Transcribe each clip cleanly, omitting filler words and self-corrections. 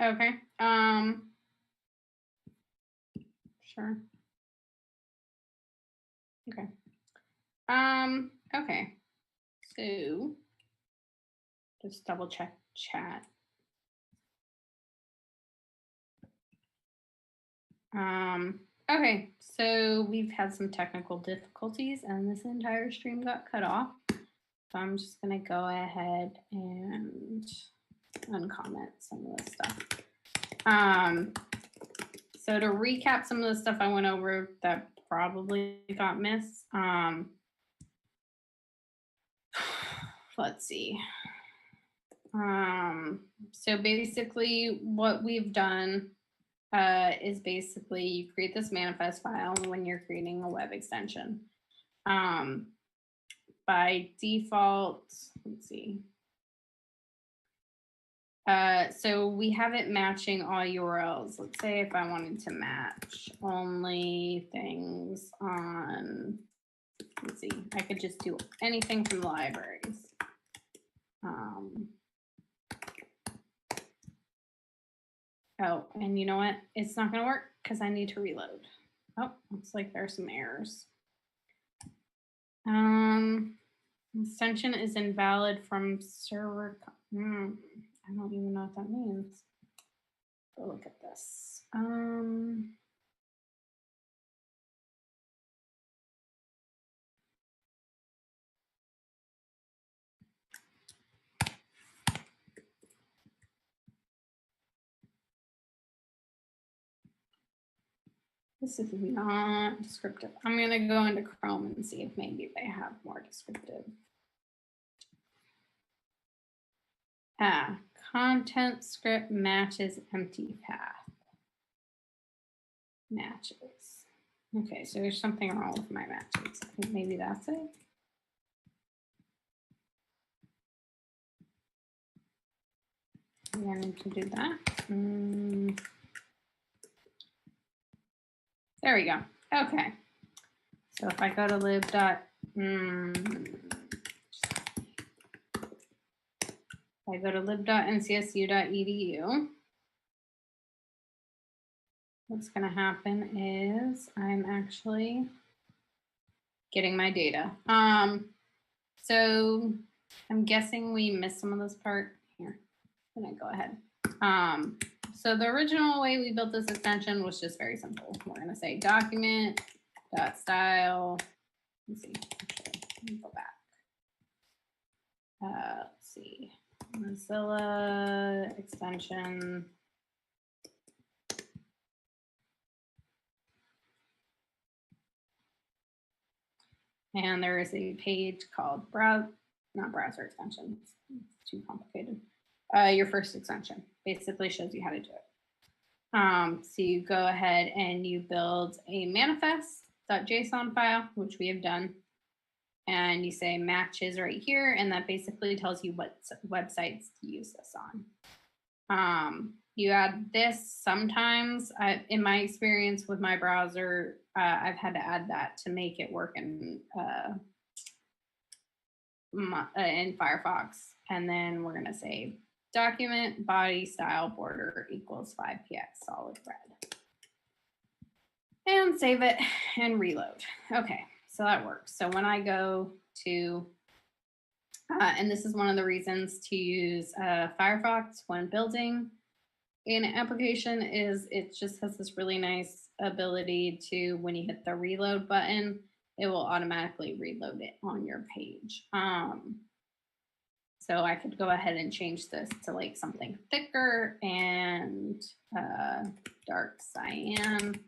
Okay. Sure. Okay. Okay. So just double check chat. Okay, so we've had some technical difficulties and this entire stream got cut off. So I'm just gonna go ahead and uncomment some of this stuff. So to recap some of the stuff I went over that probably got missed. Let's see. So basically what we've done is basically you create this manifest file when you're creating a web extension. By default, let's see. So we have it matching all URLs. Let's say if I wanted to match only things on, let's see, I could just do anything from the libraries. Oh, and you know what? It's not going to work because I need to reload. Oh, looks like there's some errors. Extension is invalid from server. I don't even know what that means. Go look at this. This is not descriptive. I'm going to go into Chrome and see if maybe they have more descriptive. Content script matches empty path. Matches. Okay, so there's something wrong with my matches. I think maybe that's it. I need to do that. There we go. Okay. So if I go to lib. I go to lib.ncsu.edu. What's going to happen is I'm actually getting my data. So I'm guessing we missed some of this part here. I'm going to go ahead. So the original way we built this extension was just very simple. We're going to say document.style. Let's see. Actually, let me go back. Let's see. Mozilla extension. And there is a page called not browser extensions. It's too complicated. Your first extension basically shows you how to do it. So you go ahead and you build a manifest.json file, which we have done. And you say matches right here, and that basically tells you what websites to use this on. You add this sometimes. In my experience with my browser, I've had to add that to make it work in Firefox. And then we're going to say document body style border equals 5px solid red. And save it and reload. Okay. So that works. So when I go to, and this is one of the reasons to use Firefox when building an application, is it just has this really nice ability to, when you hit the reload button, it will automatically reload it on your page. So I could go ahead and change this to like something thicker and dark cyan.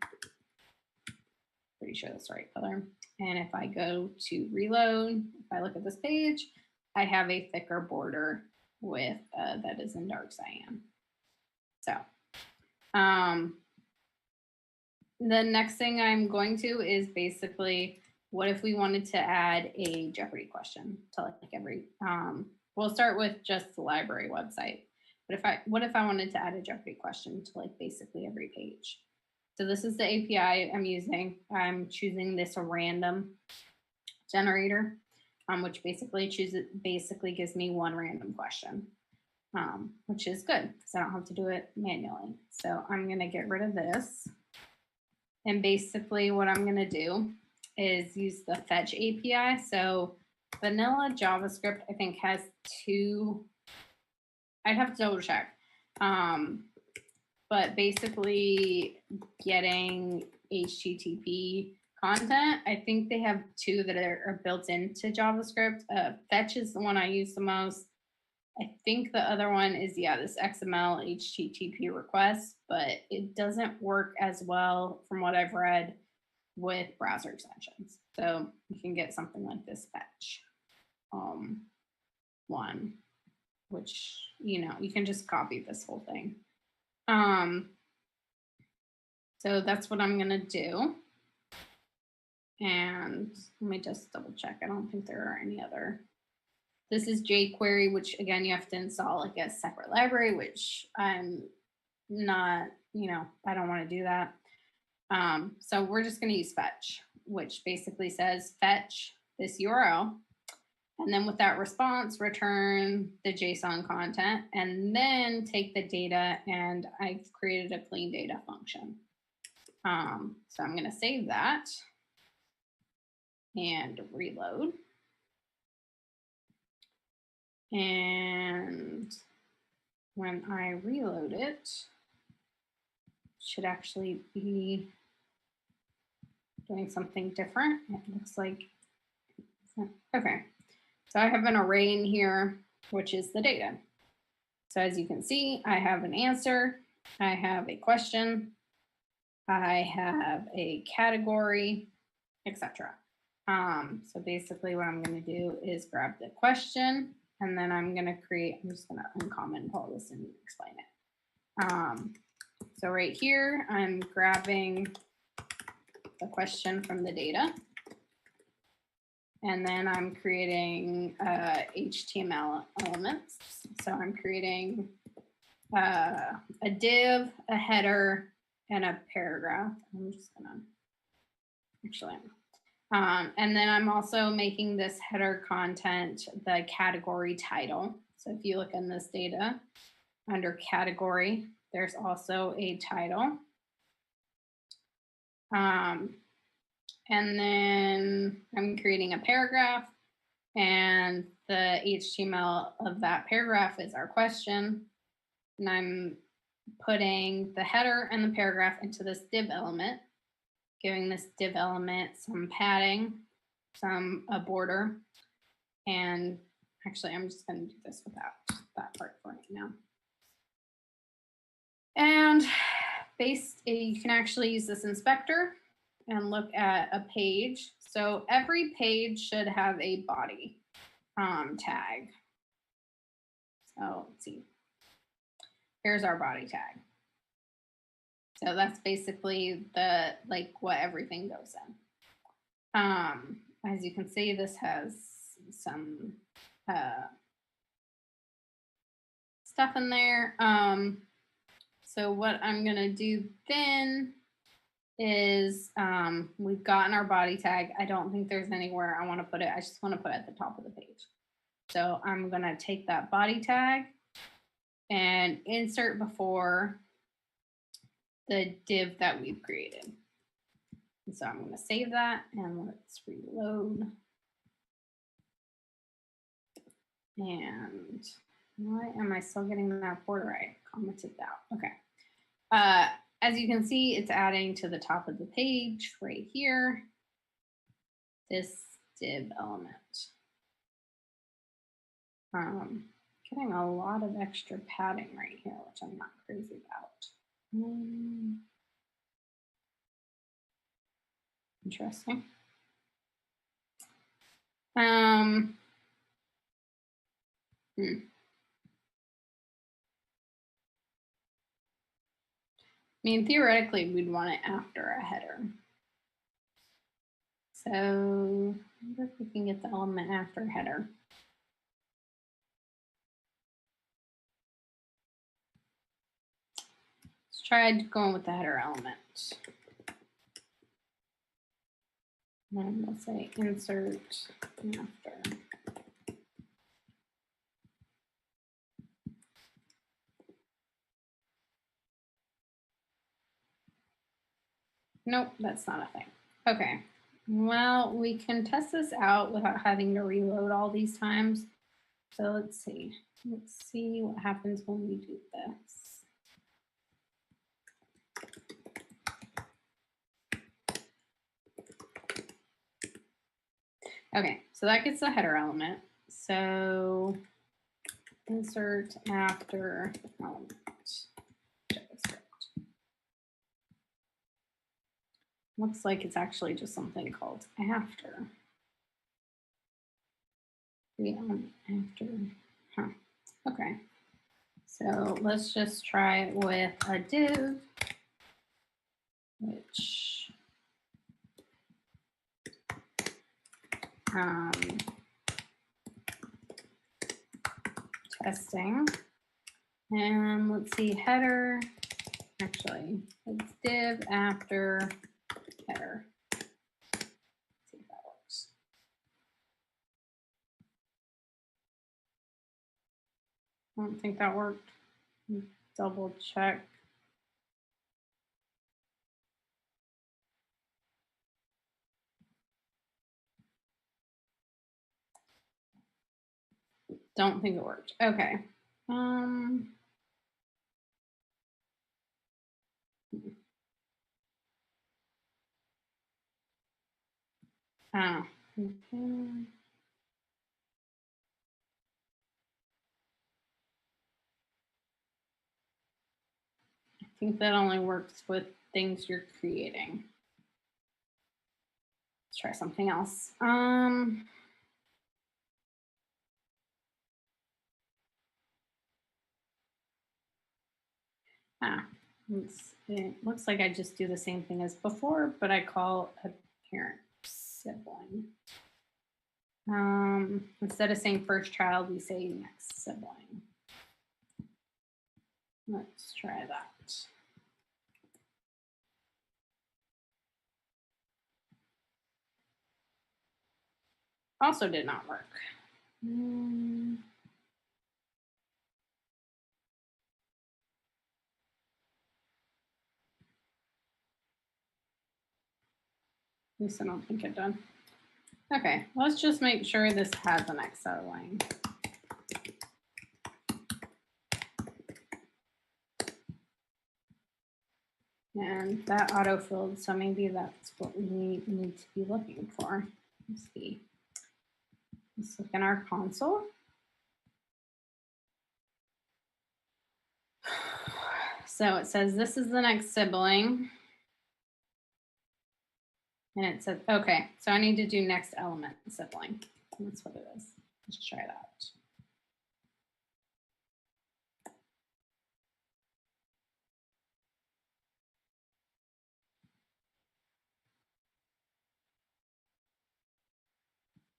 Pretty sure that's the right color. And if I go to reload, if I look at this page, I have a thicker border with that is in dark cyan. So the next thing I'm going to is basically, what if we wanted to add a Jeopardy question to like every, we'll start with just the library website. But what if I wanted to add a Jeopardy question to like basically every page? So this is the API I'm using. I'm choosing this random generator, which basically gives me one random question. which is good because I don't have to do it manually. So I'm going to get rid of this. And basically what I'm going to do is use the fetch API. So vanilla JavaScript, I think, has two. I'd have to double check. But basically getting HTTP content, I think they have two that are built into JavaScript. Fetch is the one I use the most. I think the other one is, yeah, this XML HTTP request, but it doesn't work as well from what I've read with browser extensions. So you can get something like this fetch one, which, you know, you can just copy this whole thing. So that's what I'm gonna do. And let me just double check. I don't think there are any other. This is jQuery, which again, you have to install like a separate library, which I'm not, you know, I don't want to do that. So we're just going to use fetch, which basically says fetch this URL. And then with that response, return the JSON content, and then take the data, and I've created a clean data function. So I'm going to save that and reload. And when I reload it should actually be doing something different. It looks like, okay. So I have an array in here, which is the data. So as you can see, I have an answer, I have a question, I have a category, etc. So basically what I'm going to do is grab the question, and then I'm going to create, I'm just going to uncomment all this and explain it. So right here, I'm grabbing the question from the data. And then I'm creating HTML elements. So I'm creating a div, a header, and a paragraph. I'm just going to actually. And then I'm also making this header content the category title. So if you look in this data, under category, there's also a title. And then I'm creating a paragraph, and the HTML of that paragraph is our question. And I'm putting the header and the paragraph into this div element, giving this div element some padding, a border, and actually I'm just going to do this without that part for right now. And you can actually use this inspector and look at a page. So every page should have a body tag. So let's see. Here's our body tag. So that's basically the what everything goes in. As you can see, this has some stuff in there. So what I'm gonna do then is we've gotten our body tag. I don't think there's anywhere I want to put it. I just want to put it at the top of the page. So I'm going to take that body tag and insert before the div that we've created. And so I'm going to save that, and let's reload. And why am I still getting that border? I commented that. Okay. As you can see, it's adding to the top of the page right here, this div element. Getting a lot of extra padding right here, which I'm not crazy about. Interesting. I mean, theoretically, we'd want it after a header. So I wonder if we can get the element after header. Let's try going with the header element. And then we'll say insert after. Nope, that's not a thing. Okay, well, we can test this out without having to reload all these times. So let's see. Let's see what happens when we do this. Okay, so that gets the header element. So insert after element, JavaScript. Looks like it's actually just something called after. After, huh, okay. So let's just try it with a div, which testing. And let's see, header, actually, it's div after header. Let's see if that works. I don't think that worked. Double check. Don't think it worked. Okay. Okay. I think that only works with things you're creating. Let's try something else. It looks like I just do the same thing as before, but I call a parent sibling. Instead of saying first child, we say next sibling. Let's try that. Also did not work. At least I don't think it did. Okay, let's just make sure this has an next sibling. And that autofilled, so maybe that's what we need to be looking for. Let's see. Let's look in our console. So it says this is the next sibling. And it says, okay, so I need to do next element sibling. That's what it is. Let's try that.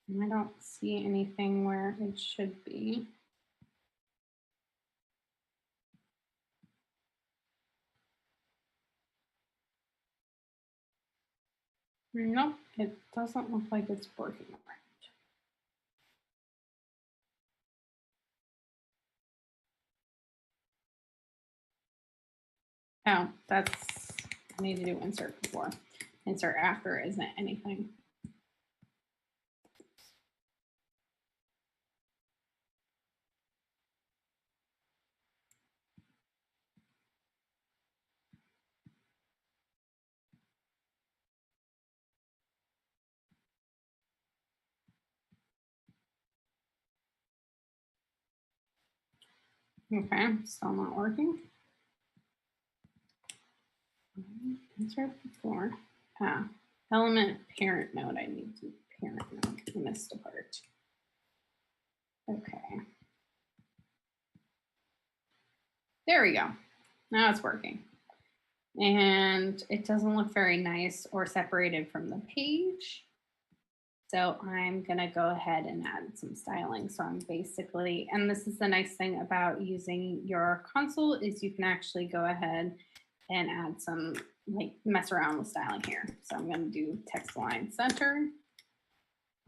And I don't see anything where it should be. Nope, it doesn't look like it's working right. Oh, that's, I need to do insert before. Insert after isn't anything. Okay, still not working. Insert before. Element parent node. I need to parent node. I missed a part. Okay. There we go. Now it's working. And it doesn't look very nice or separated from the page. So I'm gonna go ahead and add some styling. So I'm basically, and this is the nice thing about using your console is you can actually go ahead and add some, like mess around with styling here. So I'm gonna do text line center.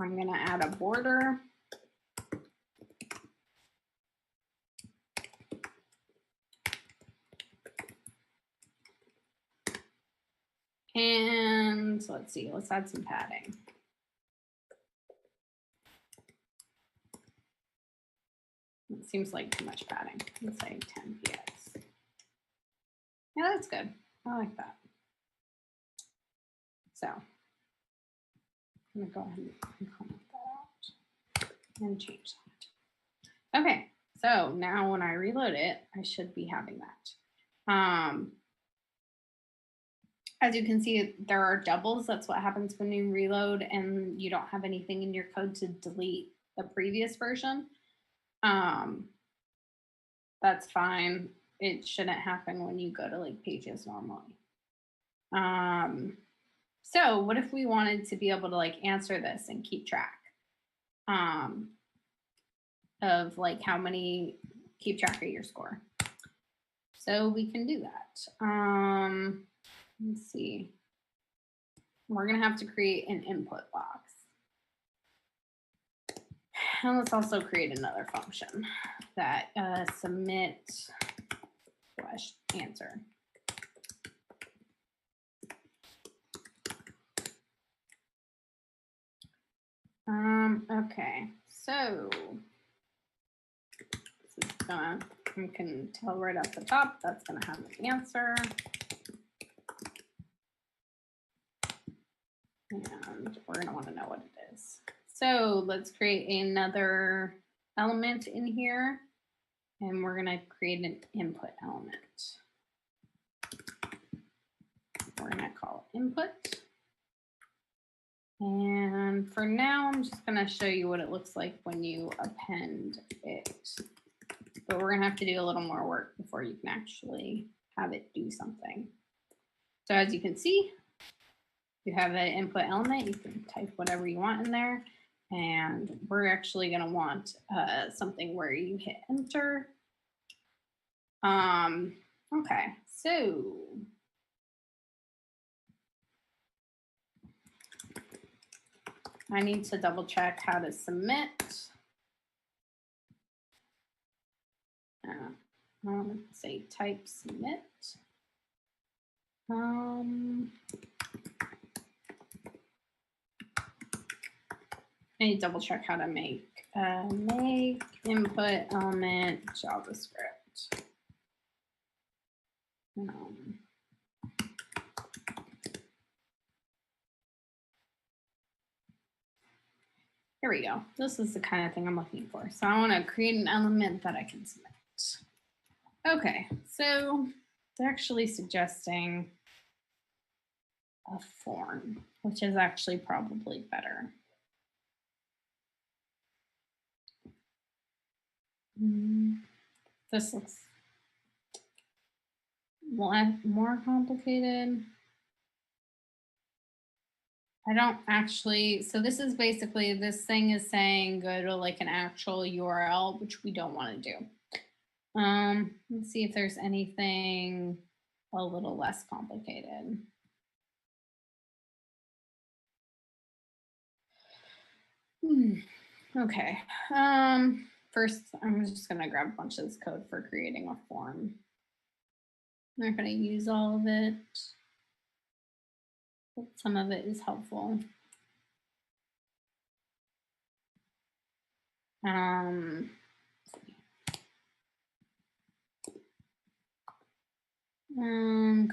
I'm gonna add a border. And So let's see, let's add some padding. It seems like too much padding. Let's say 10 px. Yeah, that's good. I like that. So I'm gonna go ahead and comment that out and change that. Okay, so now when I reload it, I should be having that. As you can see, there are doubles. That's what happens when you reload and you don't have anything in your code to delete the previous version. That's fine. It shouldn't happen when you go to like pages normally. So what if we wanted to be able to like answer this and keep track of like how many, keep track of your score? So we can do that. Let's see. We're gonna have to create an input box. And let's also create another function that submit / answer. Okay, so this is gonna, you can tell right off the top, that's gonna have an answer. And we're gonna wanna know what it is. So let's create another element in here, and we're gonna create an input element. We're gonna call it input. And for now, I'm just gonna show you what it looks like when you append it. But we're gonna have to do a little more work before you can actually have it do something. So as you can see, you have an input element. You can type whatever you want in there. And we're actually gonna want something where you hit enter. Okay, so I need to double check how to submit. I want to say type submit. I need to double check how to make input element JavaScript. Here we go. This is the kind of thing I'm looking for. So I want to create an element that I can submit. Okay, so it's actually suggesting a form, which is actually probably better. This looks more complicated. I don't actually, so this is basically, this thing is saying go to like an actual URL, which we don't want to do. Let's see if there's anything a little less complicated. Okay. First, I'm just going to grab a bunch of this code for creating a form. I'm not going to use all of it, but some of it is helpful.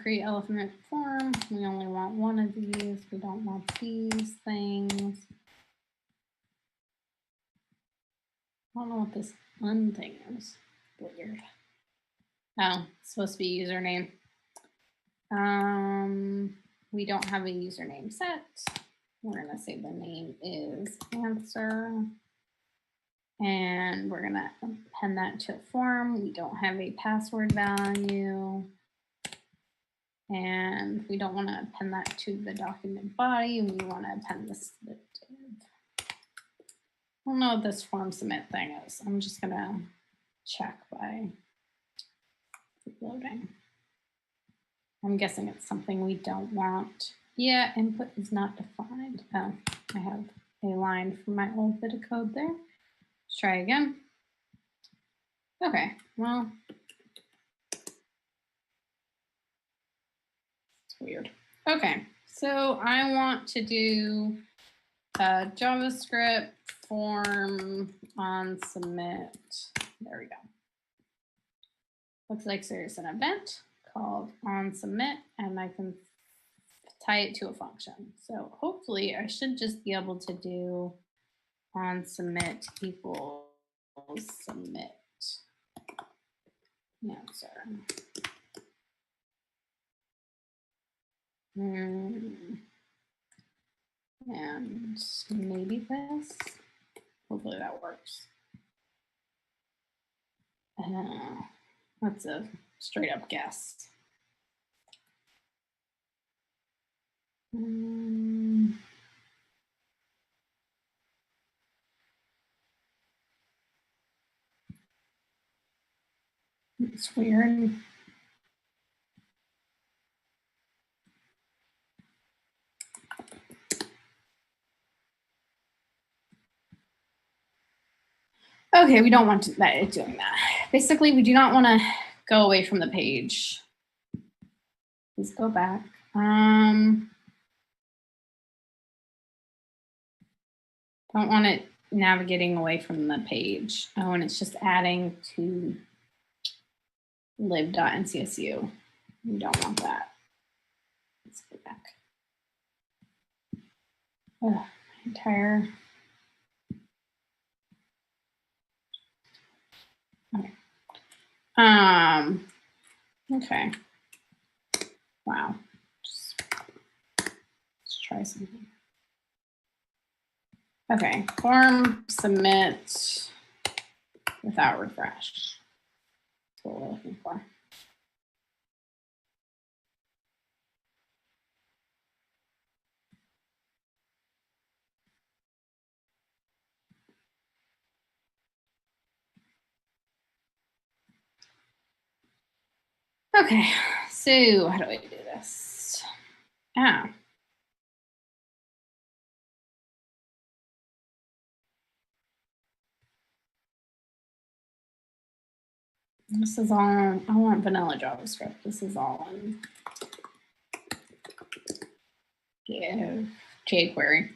Create elephant form. We only want one of these. We don't want these things. I don't know what this one thing is. Weird. Oh, it's supposed to be username. We don't have a username set. We're gonna say the name is answer. And we're gonna append that to a form. We don't have a password value. And we don't want to append that to the document body. We want to append this to the div. I don't know what this form submit thing is. I'm just going to check by loading. I'm guessing it's something we don't want. Yeah, input is not defined. Oh, I have a line from my old bit of code there. Let's try again. Okay, well, it's weird. Okay, So I want to do a JavaScript form on submit. There we go. Looks like there's an event called on submit, and I can tie it to a function. So hopefully I should just be able to do on submit equals submit answer. And maybe this. Hopefully that works. That's a straight up guess. It's weird. Okay, we don't want that doing that. Basically, we do not want to go away from the page. Please go back. Don't want it navigating away from the page. Oh, and it's just adding to lib.ncsu. We don't want that. Let's go back. Oh, entire. Okay. Okay. Wow. Let's try something. Okay, form submit without refresh. That's what we're looking for. Okay, so how do I do this? This is all, I want vanilla JavaScript. This is all in jQuery.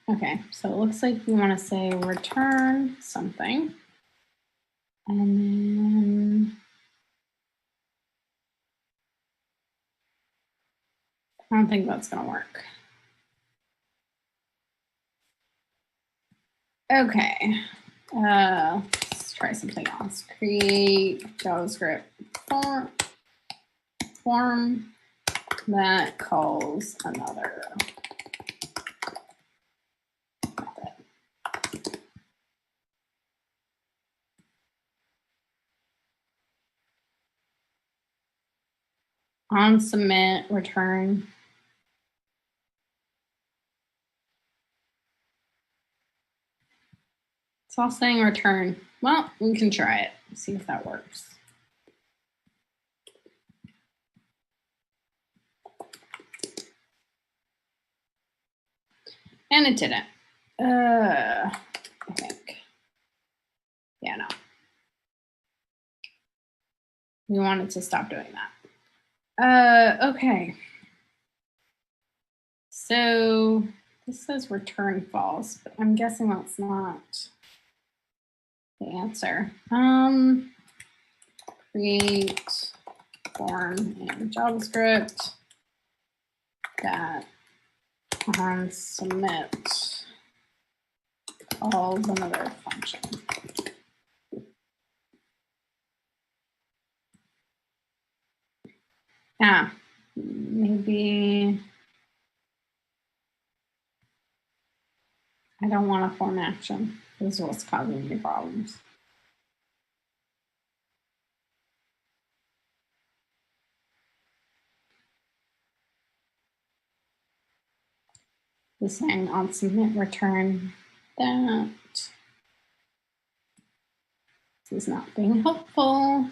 Okay, so it looks like we want to say return something. And then I don't think that's going to work. Okay, let's try something else. Create JavaScript form that calls another method. On submit, return. It's all saying return. Well, we can try it, see if that works. And it didn't. I think. Yeah, no. We wanted to stop doing that. Okay. So this says return false, but I'm guessing that's not the answer. Create form in JavaScript that on submit calls another function. Maybe I don't want a form action. This is what's causing me problems. This saying on submit return that. This is not being helpful.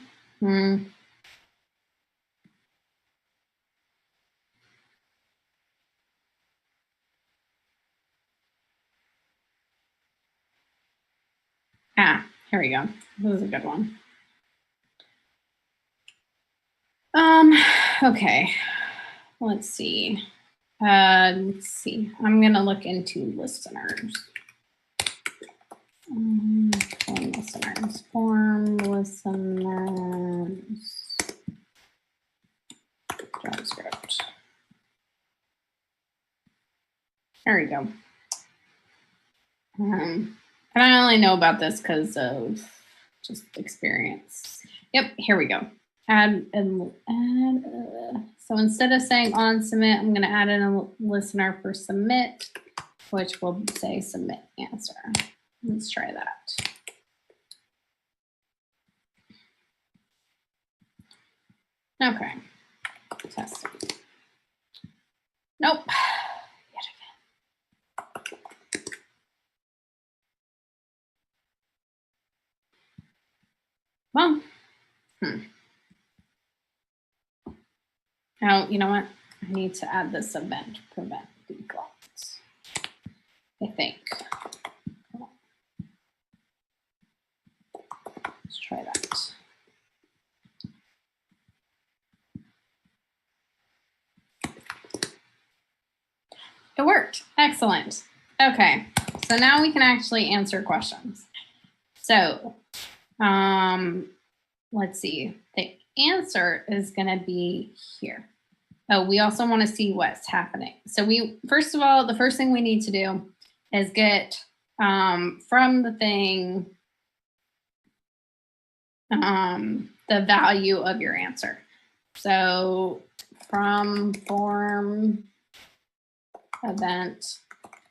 Here we go. This is a good one. Okay, let's see. I'm gonna look into listeners. Form listeners, JavaScript. There we go. And I only know about this because of just experience. Yep, here we go. So instead of saying on submit, I'm going to add in a listener for submit, which will say submit answer. Let's try that. Okay, testing. Nope. Yet again. Well, oh, you know what? I need to add this event prevent defaults. I think. Let's try that. It worked. Excellent. Okay, so now we can actually answer questions. So let's see. The answer is going to be here. Oh, we also want to see what's happening. So first of all, the first thing we need to do is get from the thing the value of your answer. So from form event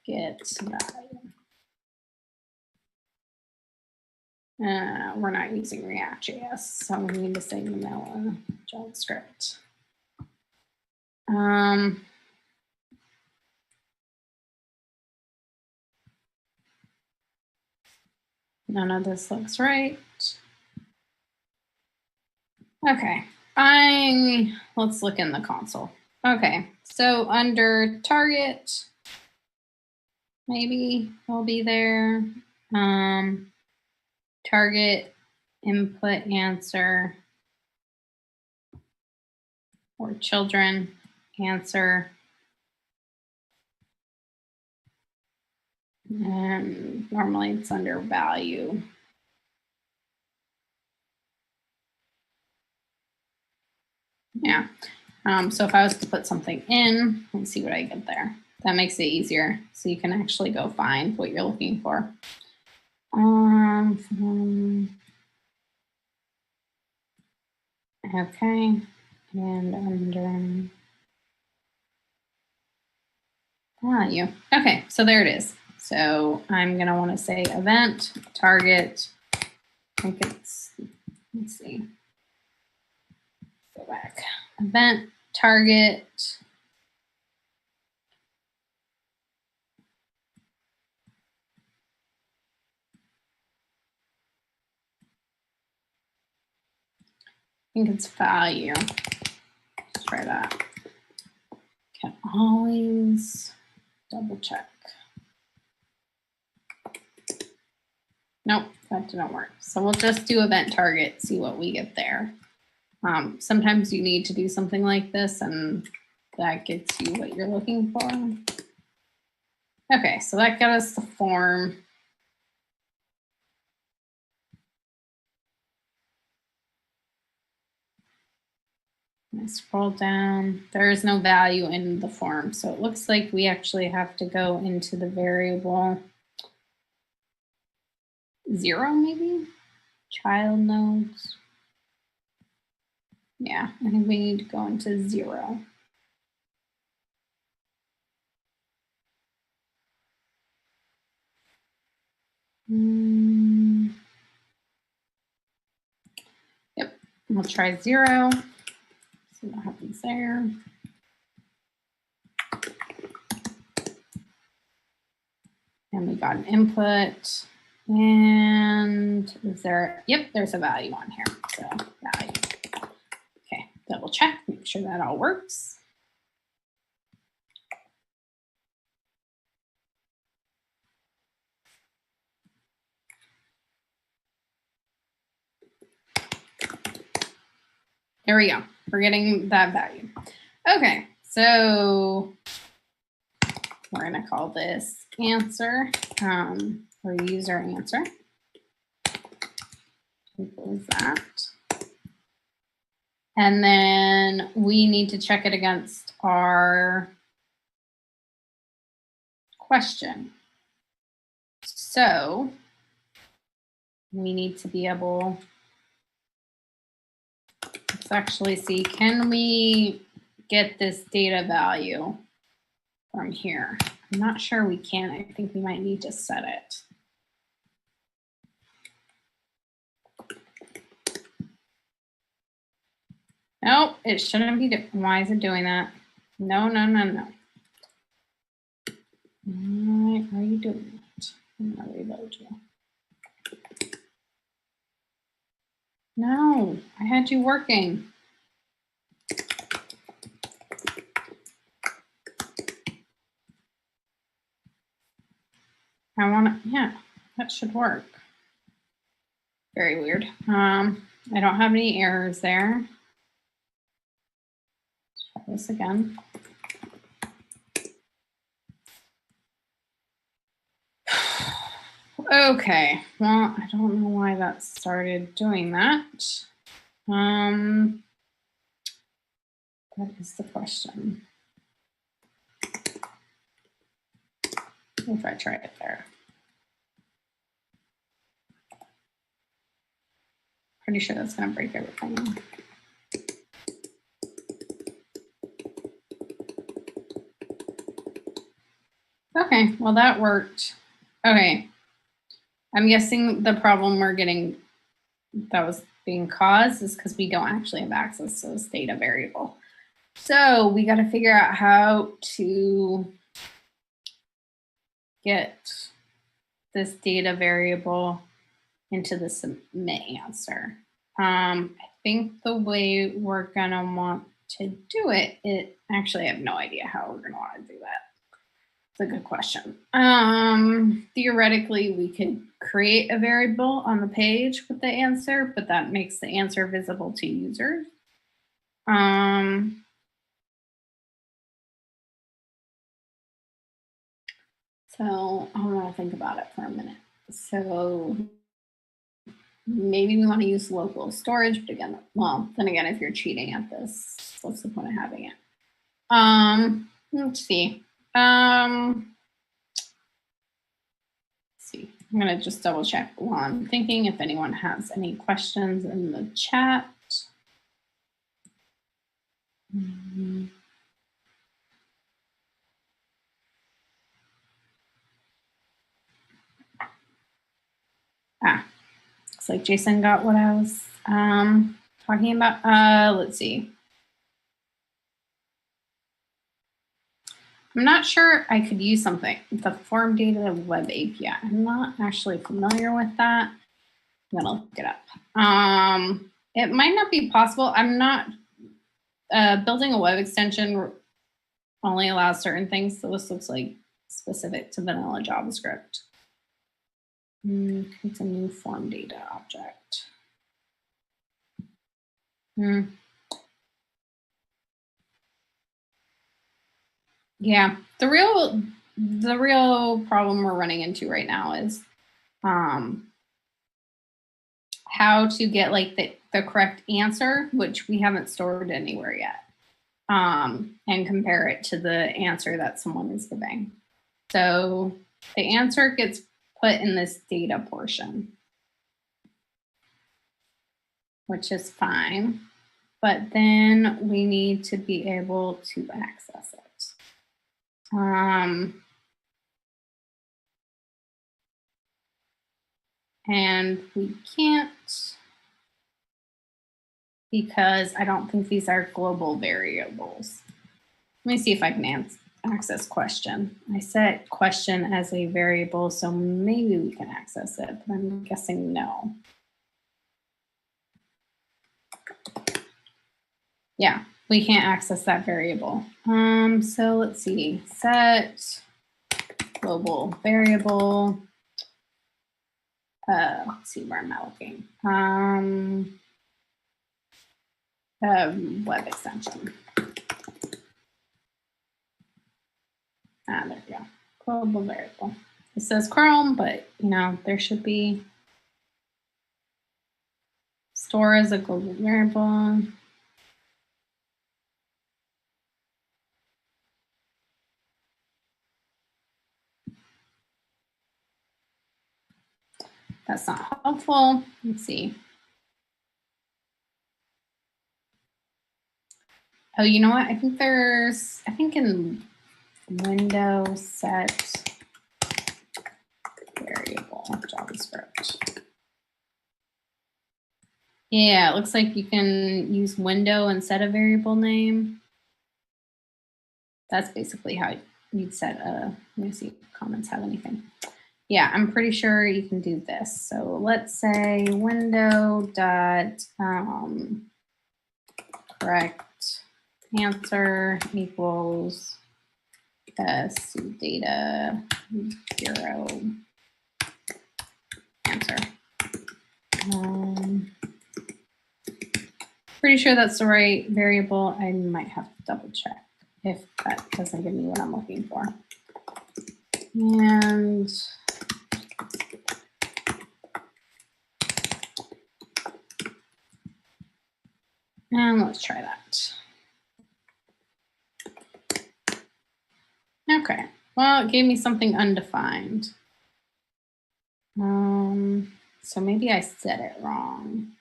get value. We're not using React.js, so we need to say vanilla JavaScript. None of this looks right. Okay, let's look in the console. Okay, so under target, maybe we'll be there. Target input answer or children answer. And normally it's under value. Yeah. So if I was to put something in, let's see what I get there. That makes it easier, so you can actually go find what you're looking for. Okay, and under value. Okay, so there it is. So I'm going to want to say event target. I think it's, let's see. Go back. Event target. I think it's value. Let's try that. Can always double check. Nope, that didn't work. So we'll just do event target, see what we get there. Sometimes you need to do something like this and that gets you what you're looking for. Okay, so that got us the form. I scroll down. There is no value in the form. So it looks like we actually have to go into the variable 0, maybe? Child nodes. Yeah, I think we need to go into 0. Yep, we'll try 0. See what happens there. And we got an input. And is there, yep, there's a value on here. So value. Okay, double check, make sure that all works. There we go. we're getting that value. Okay, so we're gonna call this answer, or user answer equals that. And then we need to check it against our question. So we need to be able, let's actually see, can we get this data value from here? I'm not sure we can. I think we might need to set it. Nope, it shouldn't be different. Why is it doing that? No, no, no, no. Why are you doing that? I'm gonna reload you. No, I had you working. I want to, yeah, that should work. Very weird. I don't have any errors there. Let's try this again. Okay, well, I don't know why that started doing that. That is the question. If I try it there. Pretty sure that's going to break everything. Okay, well, that worked. Okay. I'm guessing the problem we're getting that was being caused is because we don't actually have access to this data variable. So we got to figure out how to get this data variable into the submit answer. I think the way we're going to want to do it, actually I have no idea how we're going to want to do that. It's a good question. Theoretically, we could create a variable on the page with the answer, but that makes the answer visible to users. So I want to think about it for a minute. So maybe we want to use local storage, but again, well, then again, if you're cheating at this, what's the point of having it? Let's see. Let's see. I'm going to just double check while I'm thinking if anyone has any questions in the chat. Looks like Jason got what I was talking about. Let's see. I'm not sure I could use something, the form data web API. I'm not actually familiar with that. I'm gonna look it up. It might not be possible. I'm not, building a web extension only allows certain things. So this looks like specific to vanilla JavaScript. It's a new form data object. Yeah, the real problem we're running into right now is how to get like the correct answer, which we haven't stored anywhere yet, and compare it to the answer that someone is giving. So the answer gets put in this data portion, which is fine, but then we need to be able to access it. And we can't because I don't think these are global variables. Let me see if I can access question. I set question as a variable, so maybe we can access it, but I'm guessing no. Yeah, we can't access that variable. So let's see, set global variable. Let's see, where am I looking? web extension. Ah, there we go. Global variable. It says Chrome, but you know, there should be store as a global variable. That's not helpful. Let's see. Oh, you know what? I think in Windows set variable JavaScript. Yeah, it looks like you can use window instead of variable name. That's basically how you'd set a, let me see if comments have anything. Yeah, I'm pretty sure you can do this. So let's say window dot correct answer equals data 0 answer. Pretty sure that's the right variable. I might have to double check if that doesn't give me what I'm looking for. And let's try that. Okay, well, it gave me something undefined. So maybe I said it wrong.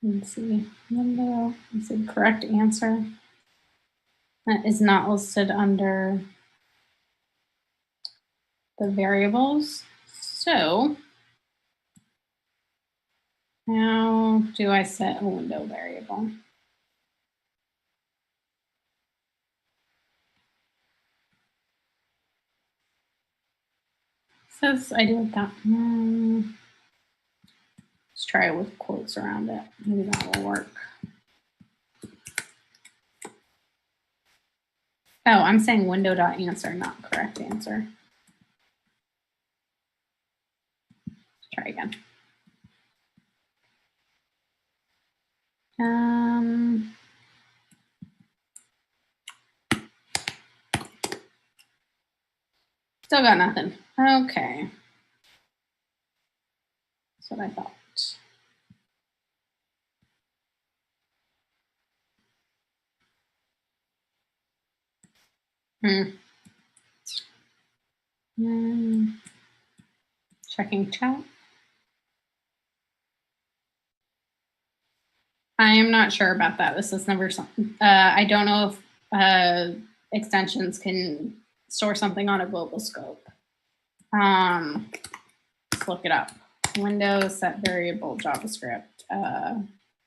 Let's see, window, let's see, correct answer. That is not listed under the variables. So how do I set a window variable? Says I do it that. Let's try it with quotes around it. Maybe that will work. Oh, I'm saying window.answer, not correct answer. Let's try again. Still got nothing. Okay. That's what I thought. Checking chat. I am not sure about that. This is never something. I don't know if extensions can store something on a global scope. Let's look it up. Windows set variable JavaScript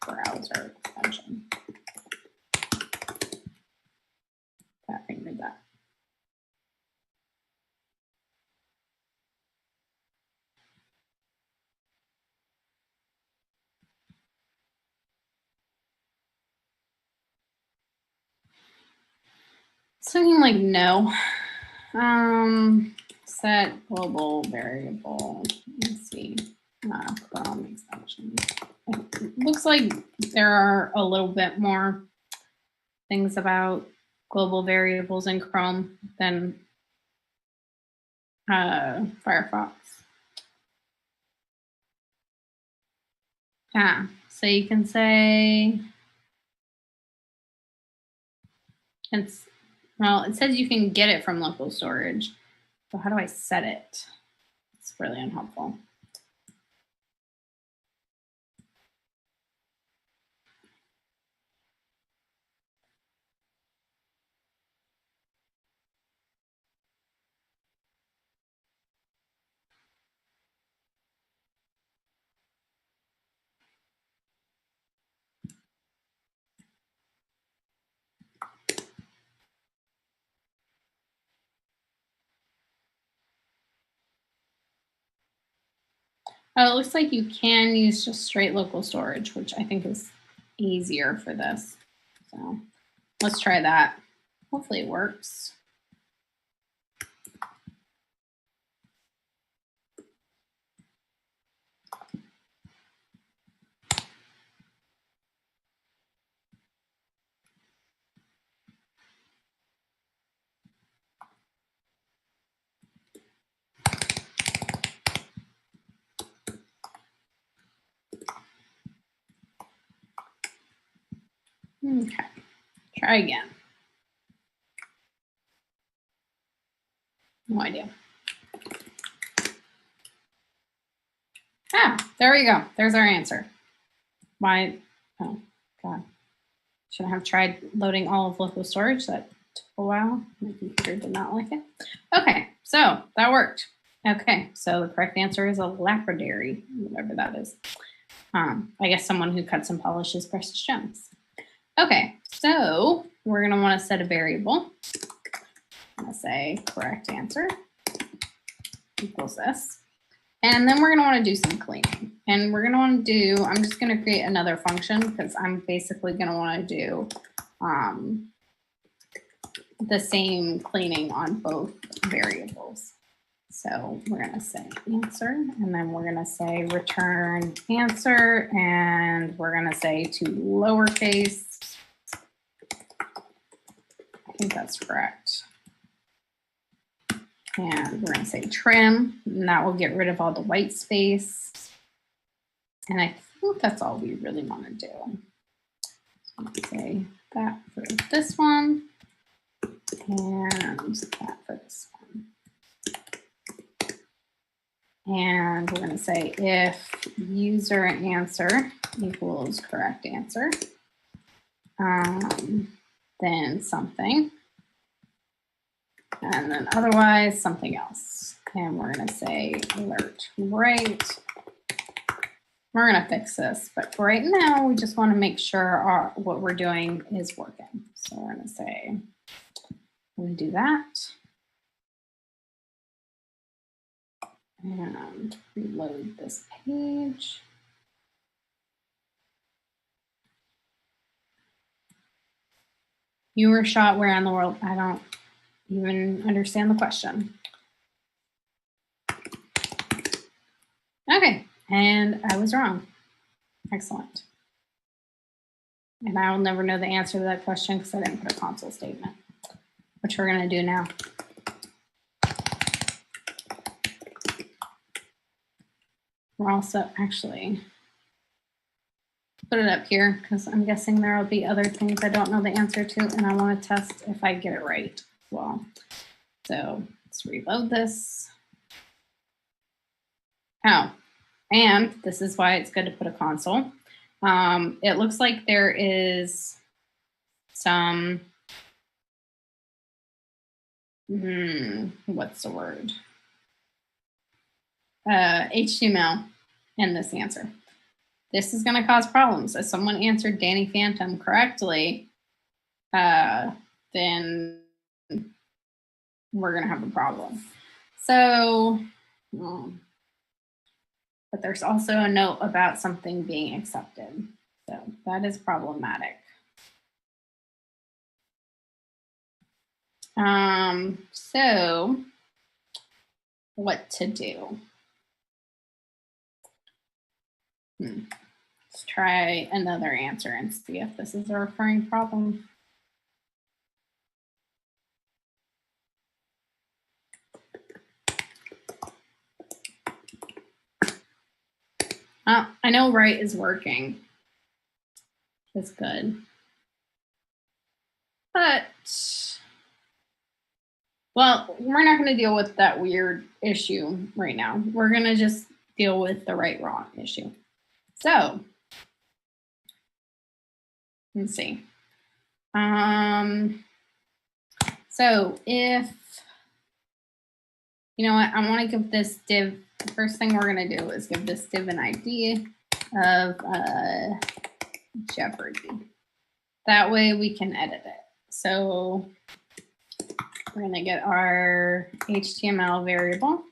browser extension. That thing did that. Something like no. Set global variable. Let's see. Chrome extension. It looks like there are a little bit more things about global variables in Chrome than Firefox. So you can say well, it says you can get it from local storage. So how do I set it? It's really unhelpful. Oh, it looks like you can use just straight local storage, which I think is easier for this. So let's try that. Hopefully it works. Okay, try again. No idea. Ah, there we go. There's our answer. Why? Oh, God. Should I have tried loading all of local storage? That took a while. My computer did not like it. Okay, so that worked. Okay, so the correct answer is a lapidary, whatever that is. I guess someone who cuts and polishes precious gems. Okay, so we're going to want to set a variable. I'm going to say correct answer equals this. And then we're going to want to do some cleaning. And we're going to want to do, I'm just going to create another function because I'm basically going to want to do the same cleaning on both variables. So we're going to say answer, and then we're going to say return answer, and we're going to say to lowercase. I think that's correct. And we're going to say trim, and that will get rid of all the white space. And I think that's all we really want to do. So let's say that for this one, and that for this one. And we're going to say if user answer equals correct answer, then something. And then otherwise something else. And we're going to say alert right. We're going to fix this, but for right now, we just want to make sure what we're doing is working. So we're going to say, we're going to do that. And reload this page. You were shot where in the world? I don't even understand the question. Okay, and I was wrong. Excellent. And I will never know the answer to that question because I didn't put a console statement, which we're going to do now. We're also actually put it up here because I'm guessing there will be other things I don't know the answer to, and I want to test if I get it right as well. So let's reload this. Oh, and this is why it's good to put a console. It looks like there is some, what's the word? HTML in this answer. This is going to cause problems. If someone answered Danny Phantom correctly, then we're going to have a problem. So, but there's also a note about something being accepted. So that is problematic. So what to do? Let's try another answer and see if this is a recurring problem. I know right is working. That's good. But, well, we're not going to deal with that weird issue right now. We're going to just deal with the right wrong issue. So, let's see. So if, you know what, I want to give this div, the first thing we're going to do is give this div an ID of Jeopardy. That way we can edit it. So we're going to get our HTML variable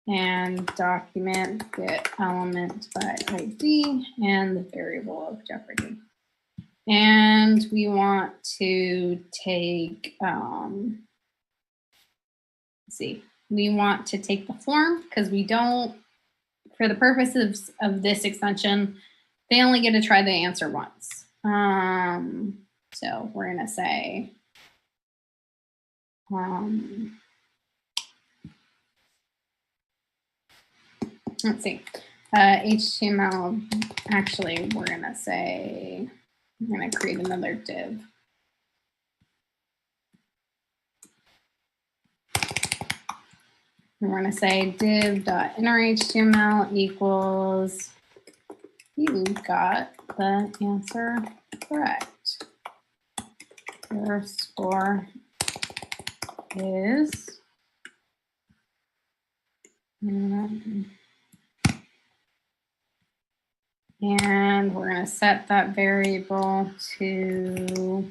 and document get element by ID and the variable of Jeopardy. And we want to take, let's see, we want to take the form because we don't, for the purposes of this extension, they only get to try the answer once. So we're going to say, let's see, HTML, actually, we're going to say I'm going to create another div. We're going to say div.innerHTML equals, you got the answer correct. Your score is, and we're going to set that variable to,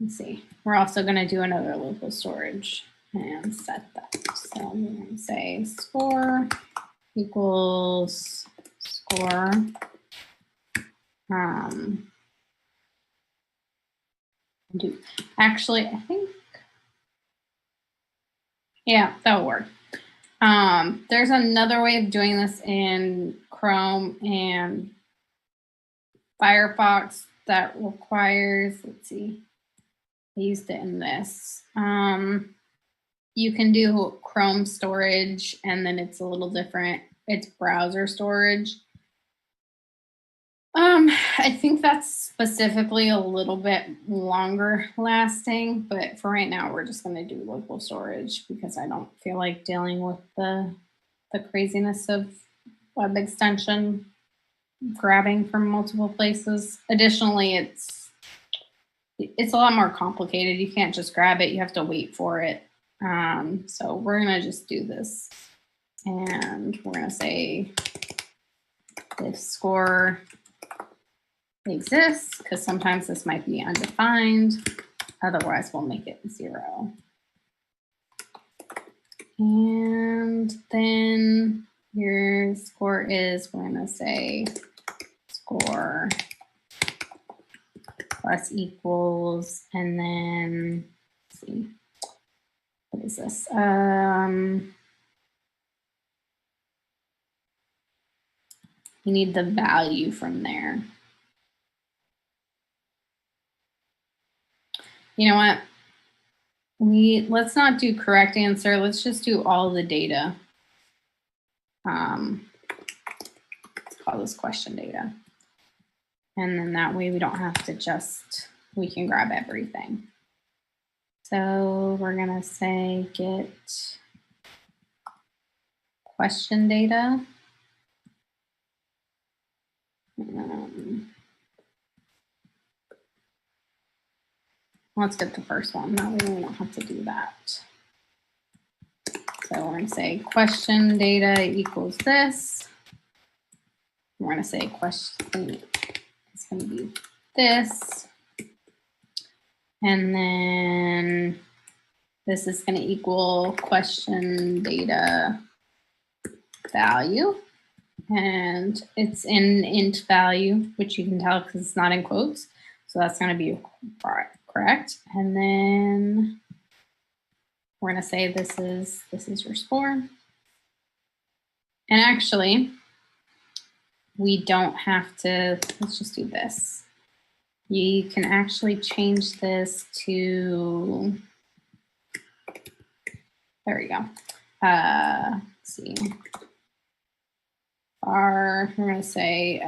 let's see, we're also going to do another local storage and set that. So I'm going to say score equals score. Actually, I think, yeah, that'll work. There's another way of doing this in Chrome and Firefox that requires, let's see, I used it in this. You can do Chrome storage and then it's a little different. It's browser storage. I think that's specifically a little bit longer lasting, but for right now, we're just going to do local storage because I don't feel like dealing with the craziness of web extension grabbing from multiple places. Additionally, it's a lot more complicated. You can't just grab it. You have to wait for it. So we're going to just do this. And we're going to say if score exists, because sometimes this might be undefined. Otherwise, we'll make it 0. And then your score is, we're going to say score plus equals, and then, let's see, what is this? You need the value from there. You know what? Let's not do correct answer. Let's just do all the data. Let's call this question data. And then that way we don't have to we can grab everything. So we're going to say get question data. Let's get the first one. That way we don't have to do that. So we're going to say question data equals this. We're going to say question is going to be this. And then this is going to equal question data value. And it's in int value, which you can tell because it's not in quotes. So that's going to be correct. And then we're going to say this is your score. And actually, we don't have to, let's just do this. You can actually change this to, there we go. Let's see. We're going to say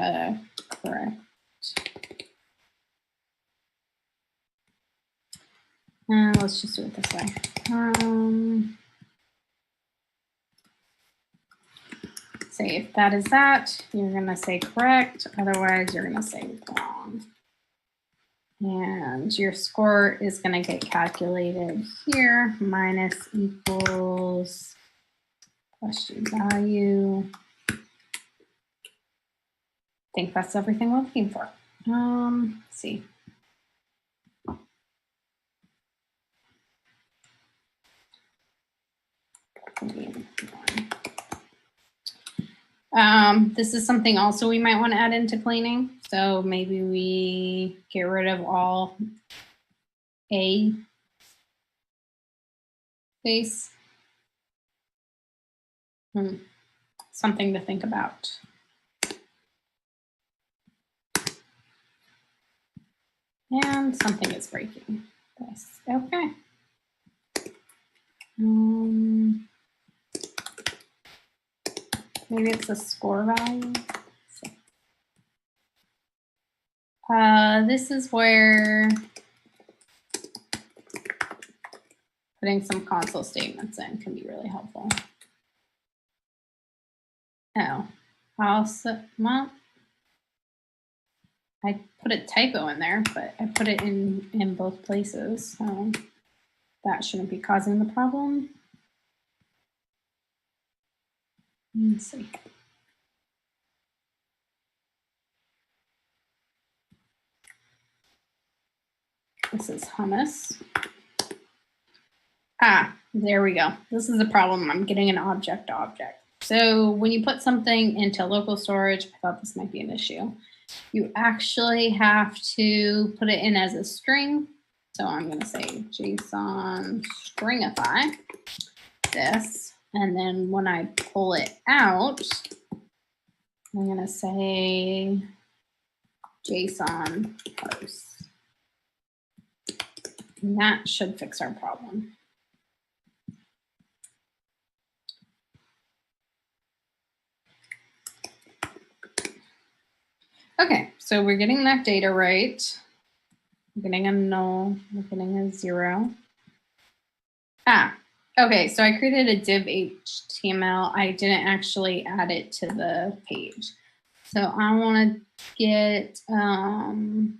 correct. Let's just do it this way. Say if that is that, you're going to say correct. Otherwise, you're going to say wrong. And your score is going to get calculated here. Minus equals question value. I think that's everything we're looking for. Let's see. This is something also we might want to add into cleaning. So maybe we get rid of all A space. Something to think about. And something is breaking. This. Okay. Maybe it's a score value. this is where putting some console statements in can be really helpful. Oh, also, well, I put a typo in there, but I put it in both places, so that shouldn't be causing the problem. Let's see. This is hummus. Ah, there we go. This is a problem. I'm getting an object to object. So when you put something into local storage, I thought this might be an issue. You actually have to put it in as a string. So I'm going to say JSON stringify this. And then when I pull it out, I'm going to say JSON parse. And that should fix our problem. Okay, so we're getting that data right. We're getting a null, we're getting a 0. Ah, okay, so I created a div HTML. I didn't actually add it to the page. So I want to get, we're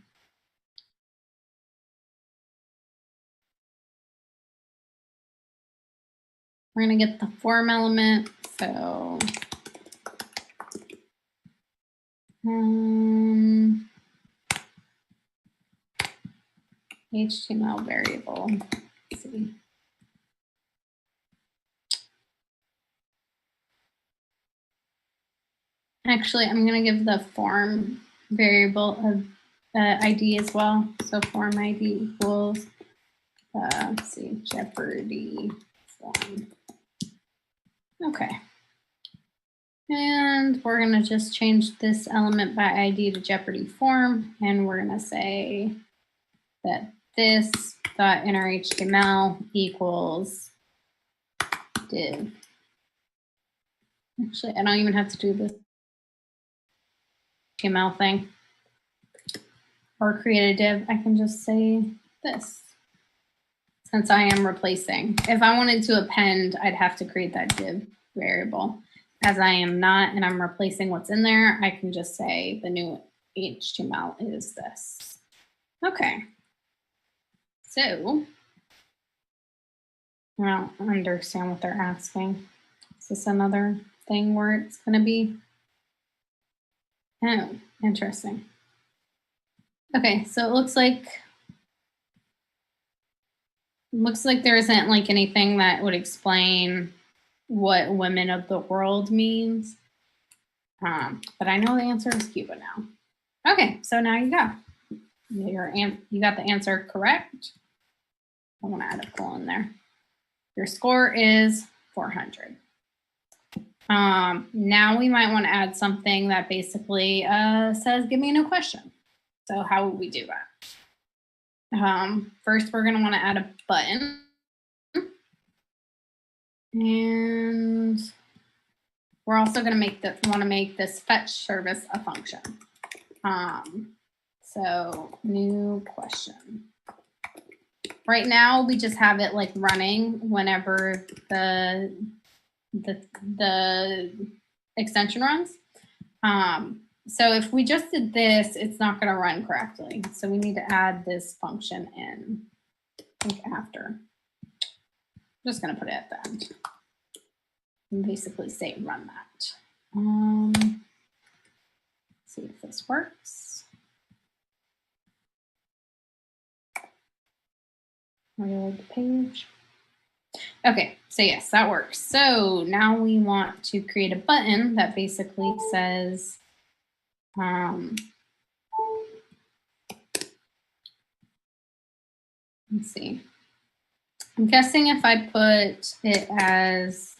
going to get the form element. So HTML variable. Let's see. Actually, I'm going to give the form variable ID as well. So form ID equals, let's see, Jeopardy form. Okay. And we're going to just change this element by ID to Jeopardy form. And we're going to say that this dot inner HTML equals div. Actually, I don't even have to do this HTML thing or create a div. I can just say this since I am replacing. If I wanted to append, I'd have to create that div variable. As I am not, and I'm replacing what's in there, I can just say the new HTML is this. Okay. So I don't understand what they're asking. Is this another thing where it's going to be? Oh, interesting. Okay, so it looks like there isn't like anything that would explain what women of the world means. But I know the answer is Cuba now. Okay, so now you go. You got the answer correct. I want to add a colon there. Your score is 400. Now we might want to add something that basically says, give me a new question. So how would we do that? First, we're going to want to add a button. And we're also going to want to make this fetch service a function. So new question. Right now, we just have it like running whenever the extension runs. So if we just did this, it's not going to run correctly. So we need to add this function in, I think after. I'm just going to put it at the end. And basically say run that. See if this works. Reload the page. Okay, so yes, that works. So now we want to create a button that basically says, let's see. I'm guessing if I put it as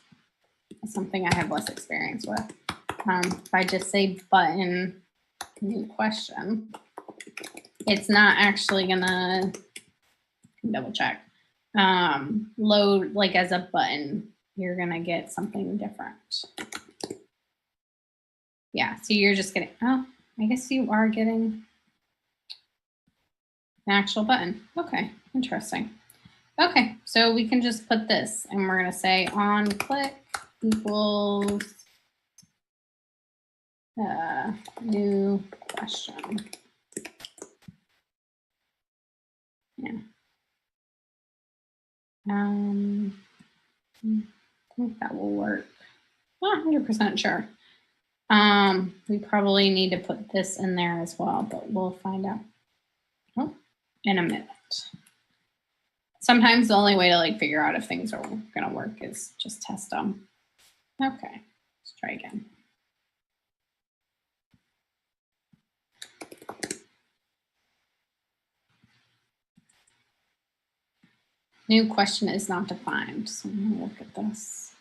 something I have less experience with, if I just say button new question, it's not actually gonna double check. Load like as a button, you're gonna get something different. Yeah, so you're just getting, oh, I guess you are getting, An actual button. Okay, interesting. Okay, so we can just put this and we're going to say on click equals new question. Yeah. I think that will work. Not 100% sure. We probably need to put this in there as well, but we'll find out in a minute. Sometimes the only way to like figure out if things are going to work is just test them. Okay, let's try again. New question is not defined. So I'm going to look at this.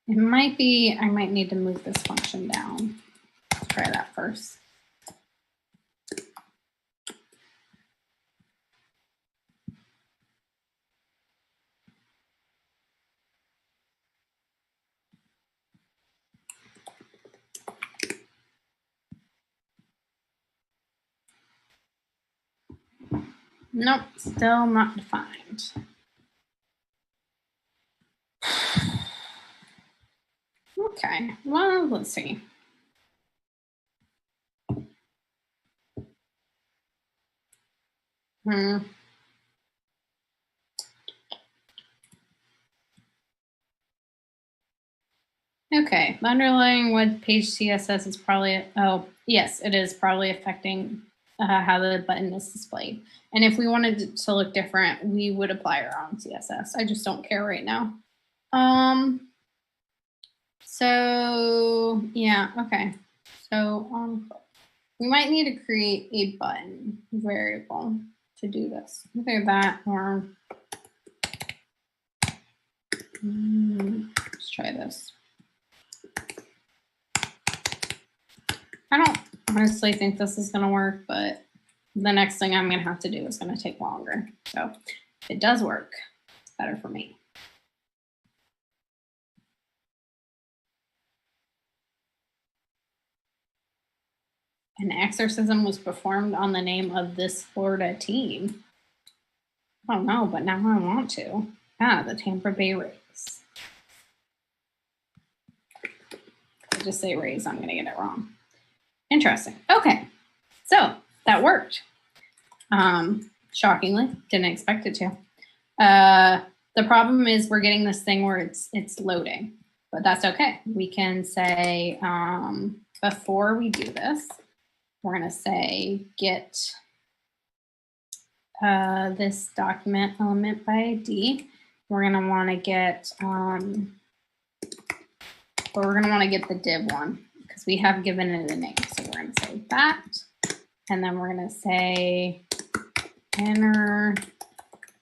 It might be, I might need to move this function down. Let's try that first. Nope, still not defined. Okay, well, let's see. Okay, the underlying web page CSS is probably, oh, yes, it is probably affecting how the button is displayed. And if we wanted it to look different, we would apply our own CSS. I just don't care right now. So yeah, okay. So we might need to create a button variable to do this. Either that or let's try this. I don't honestly think this is going to work, but the next thing I'm going to have to do is going to take longer. So if it does work, it's better for me. An exorcism was performed on the name of this Florida team. I don't know, but now I want to. The Tampa Bay Rays. I just say Rays, I'm going to get it wrong. Interesting. Okay, so that worked. Shockingly, didn't expect it to. The problem is we're getting this thing where it's loading, but that's okay. We can say before we do this, we're going to say get this document element by ID. We're going to want to get but we're going to want to get the div one because we have given it a name. So we're going to say that, and then we're going to say inner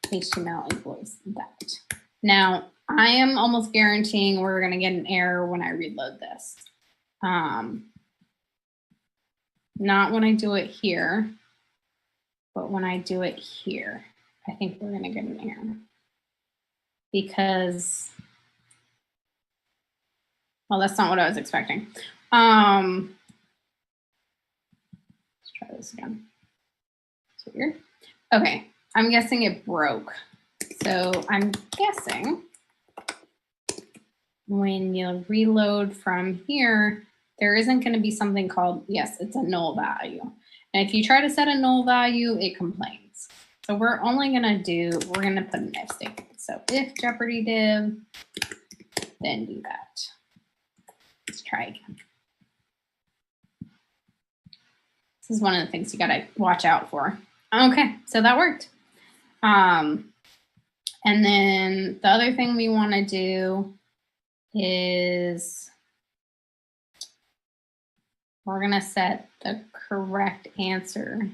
HTML equals that. Now, I am almost guaranteeing we're going to get an error when I reload this. Not when I do it here, but when I do it here, I think we're going to get an error. Because, well, that's not what I was expecting. Let's try this again. It's weird. Okay, I'm guessing it broke. So I'm guessing when you reload from here, there isn't going to be something called, yes, it's a null value. And if you try to set a null value, it complains. So we're only going to do, we're going to put an if statement. So if Jeopardy div, then do that. Let's try again. This is one of the things you got to watch out for. Okay, so that worked. And then the other thing we want to do is we're going to set the correct answer.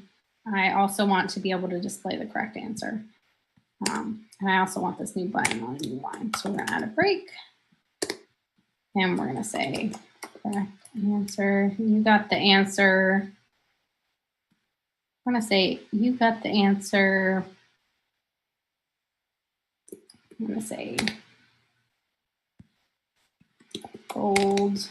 I also want to be able to display the correct answer. And I also want this new button on a new line. So we're going to add a break. And we're going to say correct answer. You got the answer. I'm going to say you got the answer. I'm going to say gold.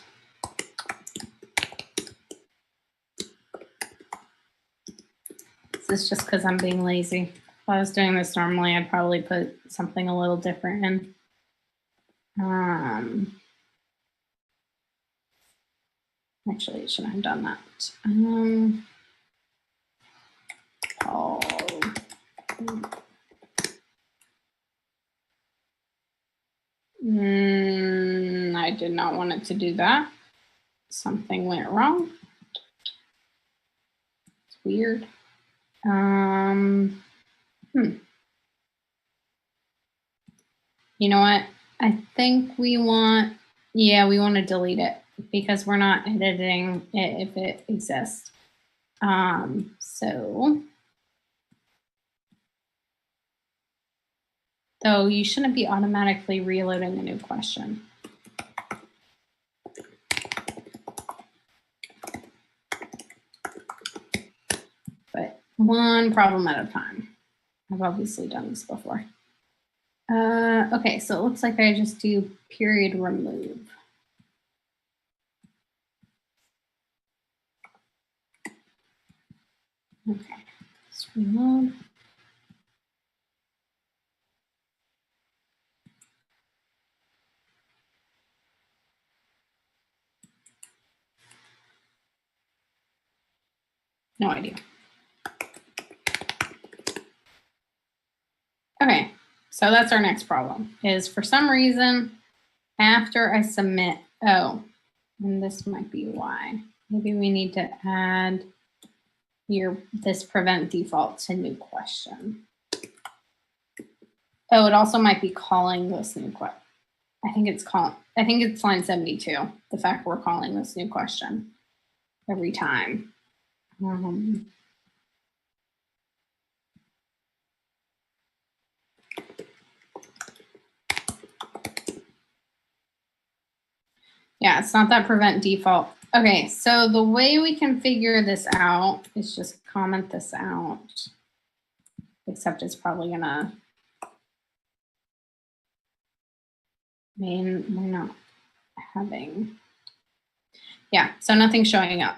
This is just because I'm being lazy. If I was doing this normally, I'd probably put something a little different in. Actually, I shouldn't have done that. Paul. I did not want it to do that. Something went wrong. It's weird. You know what? I think we want, we want to delete it because we're not editing it if it exists. Though you shouldn't be automatically reloading a new question. But one problem at a time. I've obviously done this before. Okay, so it looks like I just do period remove. Okay, let's reload. No idea. Okay, so that's our next problem, is for some reason, after I submit, and this might be why. Maybe we need to add this prevent default to new question. Oh, it also might be calling this new question. I think it's line 72, the fact we're calling this new question every time. Yeah, it's not that prevent default. Okay, so the way we can figure this out is just comment this out, except it's probably gonna mean we're not having, so nothing's showing up.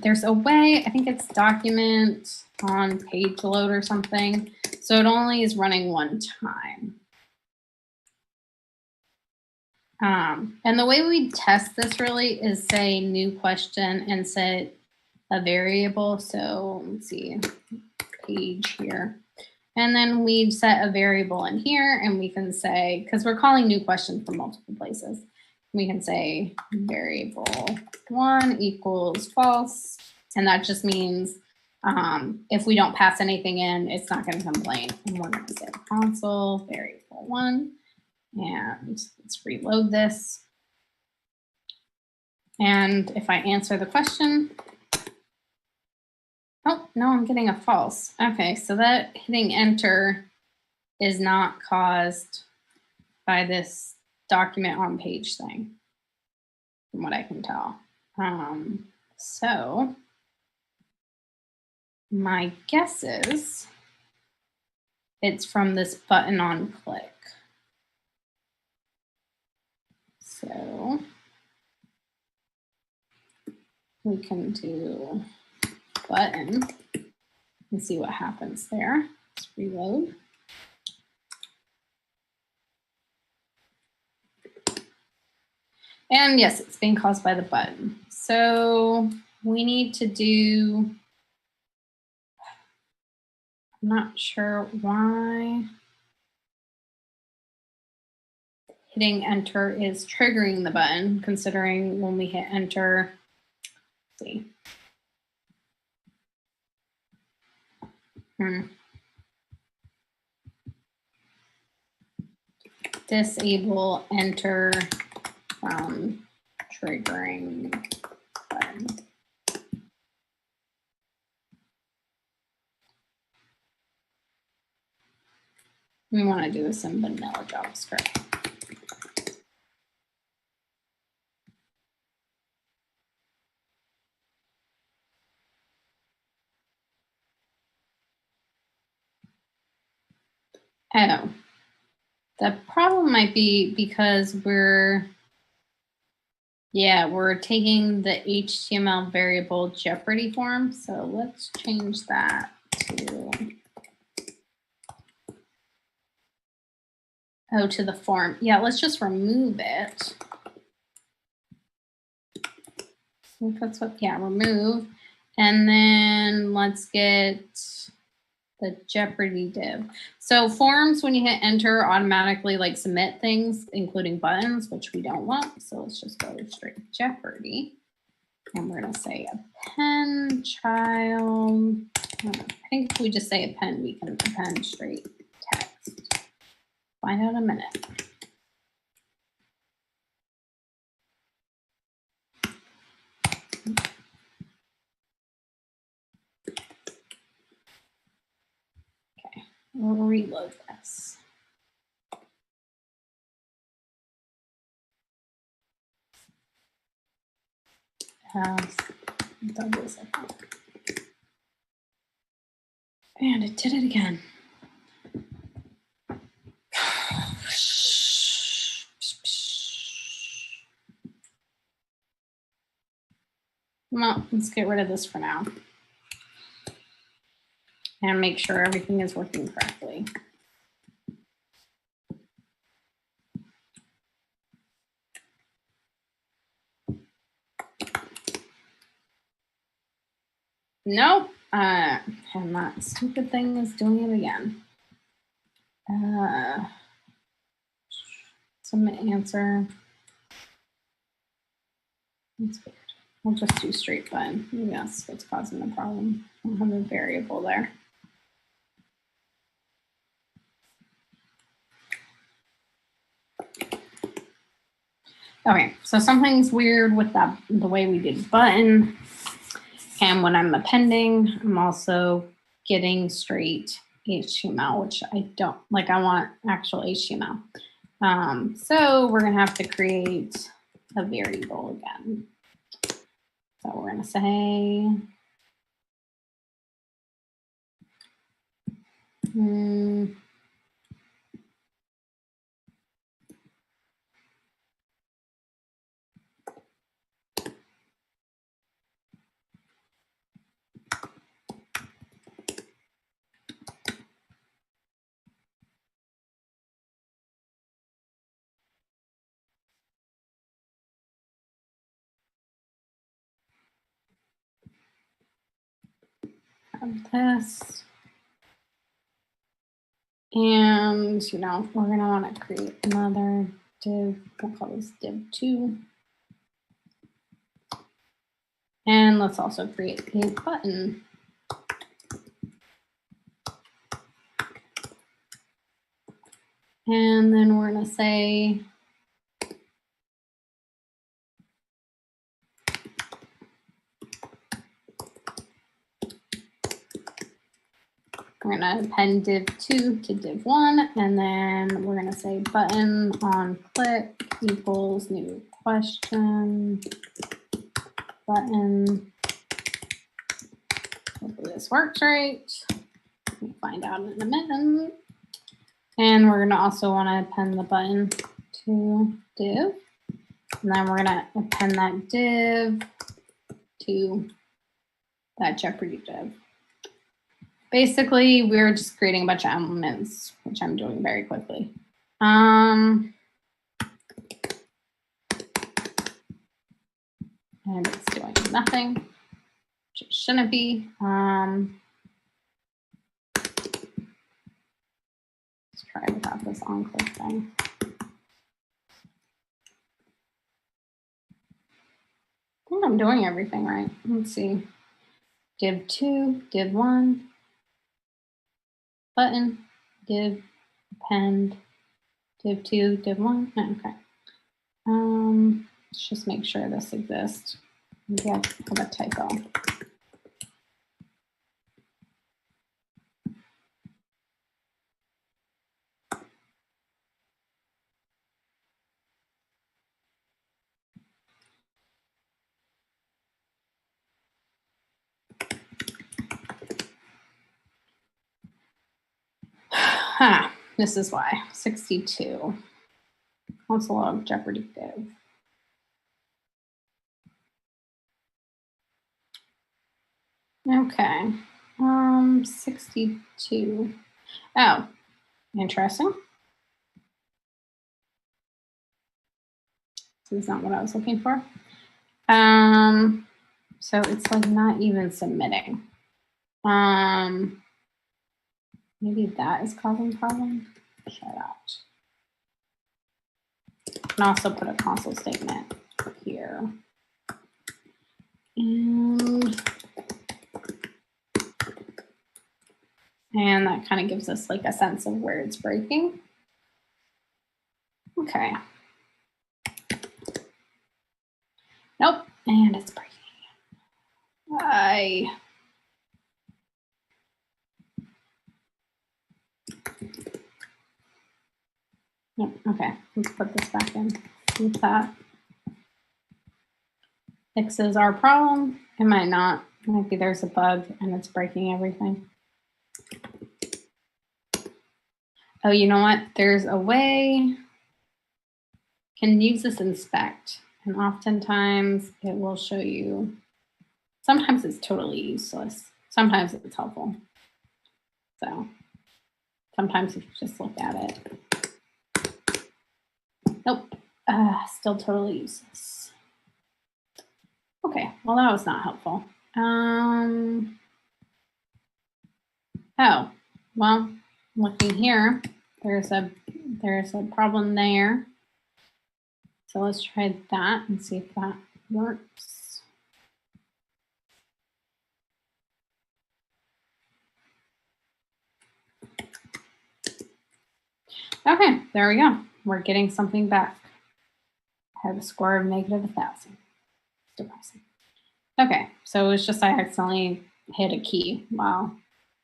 There's a way, I think it's document on page load or something. So it only is running one time. And the way we test this really is say new question and set a variable. So let's see, page here. And then we set a variable in here and we can say, because we're calling new question from multiple places, we can say variable 1 equals false. And that just means if we don't pass anything in, it's not going to complain. And we're going to say console variable 1. And let's reload this. And if I answer the question, oh, no, I'm getting a false. Okay, so that hitting enter is not caused by this document on page thing, from what I can tell. So my guess is it's from this button on click. So we can do button and see what happens there. Let's reload. And yes, it's being caused by the button. So we need to do, I'm not sure why hitting enter is triggering the button, considering when we hit enter, let's see. Disable enter from triggering button. We want to do this in vanilla JavaScript. Oh, the problem might be because we're Yeah, we're taking the HTML variable Jeopardy form. So let's change that to the form. Yeah, let's just remove it. That's what, yeah, remove. And then let's get the Jeopardy div. So forms, when you hit enter, automatically like submit things, including buttons, which we don't want. So let's just go straight to Jeopardy. And we're gonna say append child. I think if we just say append, we can append straight text. Find out in a minute. Okay, we'll reload this. And it did it again. Well, let's get rid of this for now. And make sure everything is working correctly. Nope. And that stupid thing is doing it again. Submit answer. That's weird. We'll just do straight button. Maybe that's what's causing the problem. I don't have a variable there. Okay, so something's weird with that, the way we did button. And when I'm appending, I'm also getting straight HTML, which I don't like. I want actual HTML. So we're gonna have to create a variable again. So we're gonna say this. And, you know, we're going to want to create another div. We'll call this div 2. And let's also create a button. And then we're going to say we're going to append div 2 to div 1, and then we're going to say button on click equals new question button. Hopefully this works right. We'll find out in a minute. And we're going to also want to append the button to div. And then we're going to append that div to that Jeopardy div. Basically, we're just creating a bunch of elements, which I'm doing very quickly. And it's doing nothing, which it shouldn't be. Let's try without this on-click thing. I think I'm doing everything right. Let's see. Div 2, div 1, button, div, append, div 2, div 1. Okay. Let's just make sure this exists. Maybe I have a typo. This is why. 62. Console log Jeopardy div. Okay. 62. Oh, interesting. This is not what I was looking for. So it's like not even submitting. Maybe that is causing problem. Shut up. I can also put a console statement here. And that kind of gives us like a sense of where it's breaking. Okay. Nope. And it's breaking. Yep. Okay. Let's put this back in. See if that fixes our problem. It might not. Maybe there's a bug and it's breaking everything. Oh, you know what? There's a way. Can use this inspect, and oftentimes it will show you. Sometimes it's totally useless. Sometimes it's helpful. So sometimes if you just look at it. Nope. Still totally useless. Okay, well that was not helpful. Oh, well, looking here, there's a problem there. So let's try that and see if that works. Okay, there we go. We're getting something back. I have a score of -1,000. Depressing. Okay, so it's just I accidentally hit a key while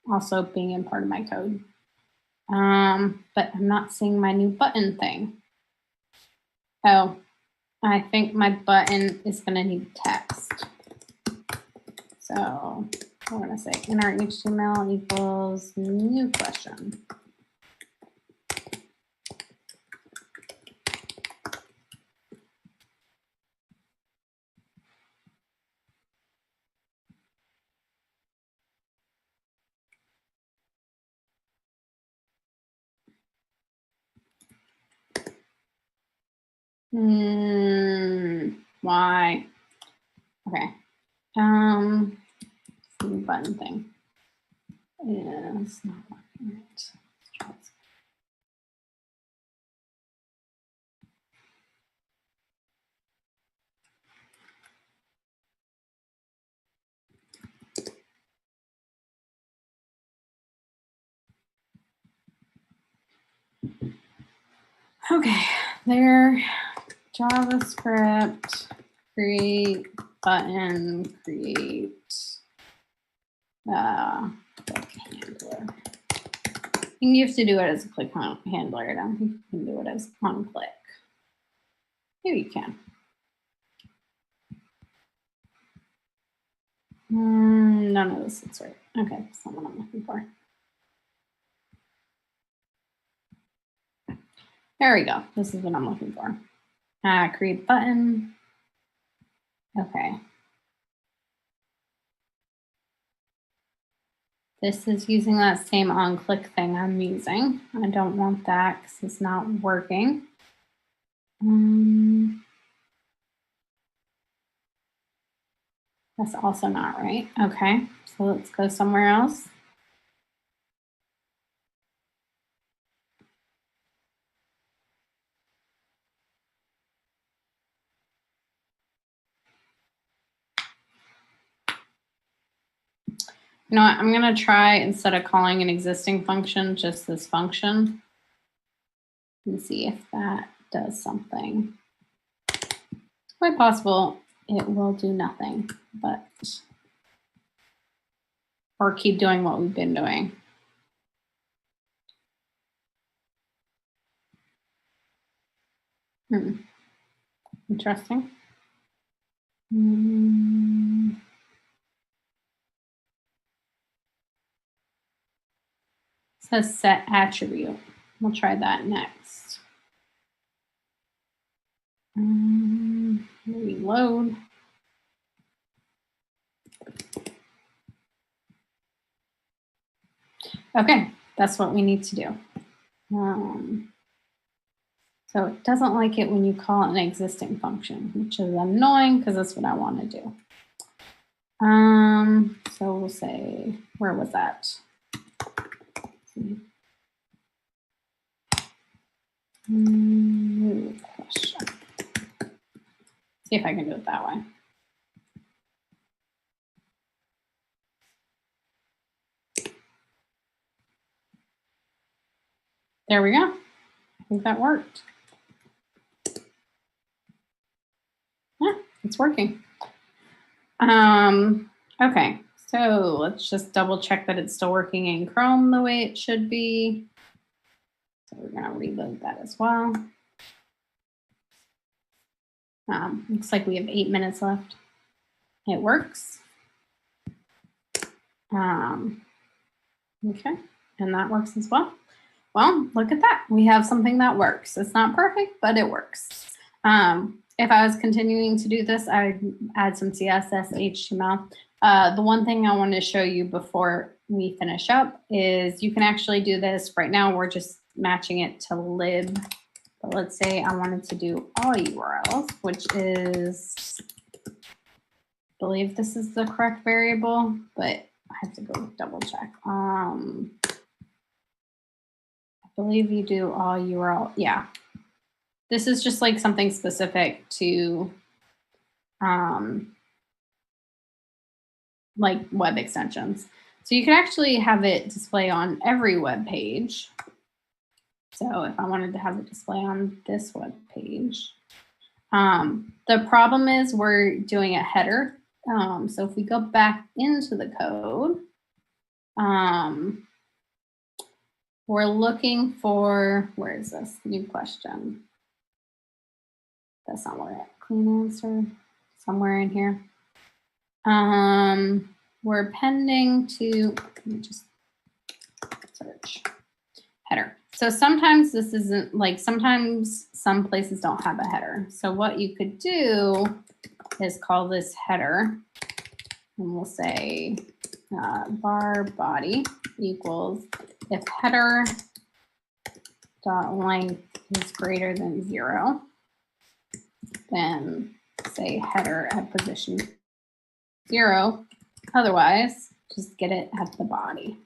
also being in part of my code. But I'm not seeing my new button thing. Oh, I think my button is going to need text. So we're going to say inner HTML equals new question. Why? Okay. New button thing. Yeah, it's not working right. Okay, there, JavaScript, create button, create handler. I think you have to do it as a click handler. I don't think you can do it as on click. Maybe you can. None of this is right. Okay, that's not what I'm looking for. There we go. This is what I'm looking for. Create button. Okay. This is using that same on-click thing I'm using. I don't want that because it's not working. That's also not right. Okay, so let's go somewhere else. You know what, I'm gonna try, instead of calling an existing function, just this function and see if that does something. It's quite possible it will do nothing, but, or keep doing what we've been doing. Interesting. It says set attribute. We'll try that next. Reload. Okay, that's what we need to do. So it doesn't like it when you call an existing function, which is annoying because that's what I want to do. So we'll say, where was that? Question. See if I can do it that way. There we go. I think that worked. Yeah, it's working. Okay, so let's just double check that it's still working in Chrome the way it should be. So we're gonna reload that as well. Looks like we have 8 minutes left. It works. Okay, and that works as well. Well, look at that. We have something that works. It's not perfect, but it works. If I was continuing to do this, I'd add some CSS, HTML. The one thing I want to show you before we finish up is you can actually do this. Right now, we're just matching it to lib. But let's say I wanted to do all URLs, which is, I believe this is the correct variable, but I have to go double check. I believe you do all URL. Yeah. This is just like something specific to like web extensions. So you can actually have it display on every web page. So if I wanted to have it display on this web page, the problem is we're doing a header. So if we go back into the code, we're looking for, where is this? New question. That's not where it, clean answer, somewhere in here. We're appending to, let me just search header. So sometimes this isn't, like sometimes some places don't have a header. So what you could do is call this header, and we'll say var body equals if header dot length is greater than 0, then say header at position 0. Otherwise, just get it at the body.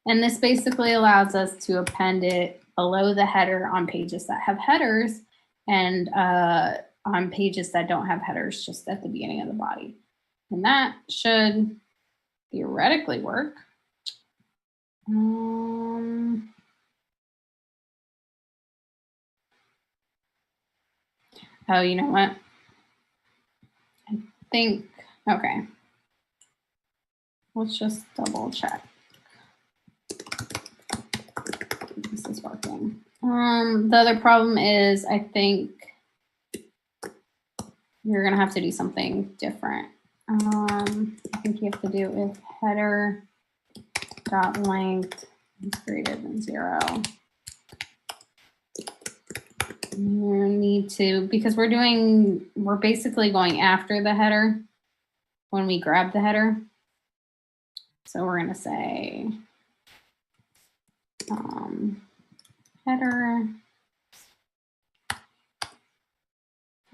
And this basically allows us to append it below the header on pages that have headers, and on pages that don't have headers just at the beginning of the body. And that should theoretically work. Oh, you know what? I think, okay. Let's just double check. This is working. The other problem is I think you're gonna have to do something different. I think you have to do if header dot length is greater than 0. You need to, because we're basically going after the header when we grab the header. So we're gonna say header,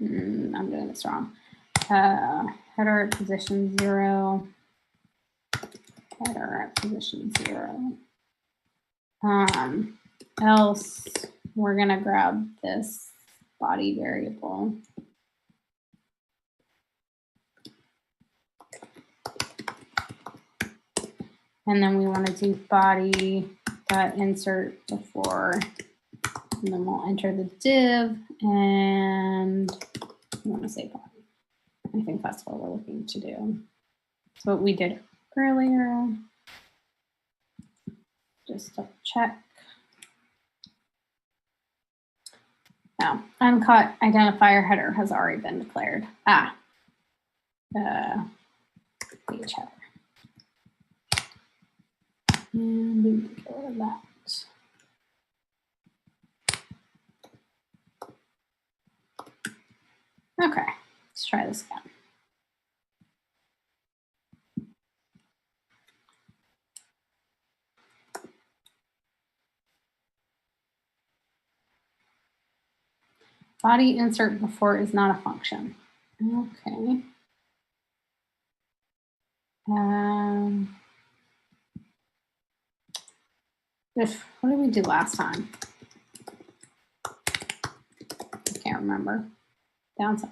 I'm doing this wrong. Header at position 0, header at position 0. Else we're gonna grab this body variable. And then we want to do body dot insert before, and then we'll enter the div, and we want to say body. I think that's what we're looking to do. That's what we did earlier. Just double check. No, uncaught identifier header has already been declared. Page header. And we need to get rid of that. Okay, let's try this again. Body insert before is not a function. Okay. What did we do last time? I can't remember. Downside.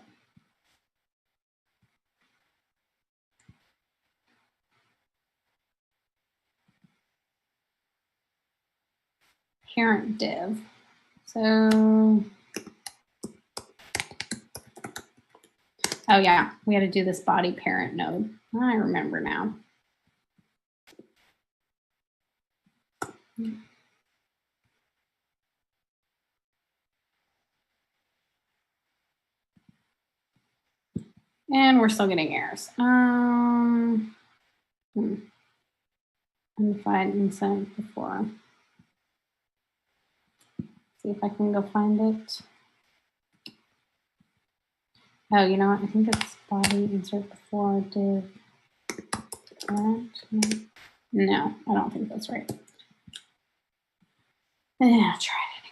Parent div. So, oh yeah, we had to do this body parent node. I remember now. And we're still getting errors. Undefined insert before. See if I can go find it. Oh, you know what? I think it's body insert before div parent. No, I don't think that's right. Yeah, I'll try it anyway.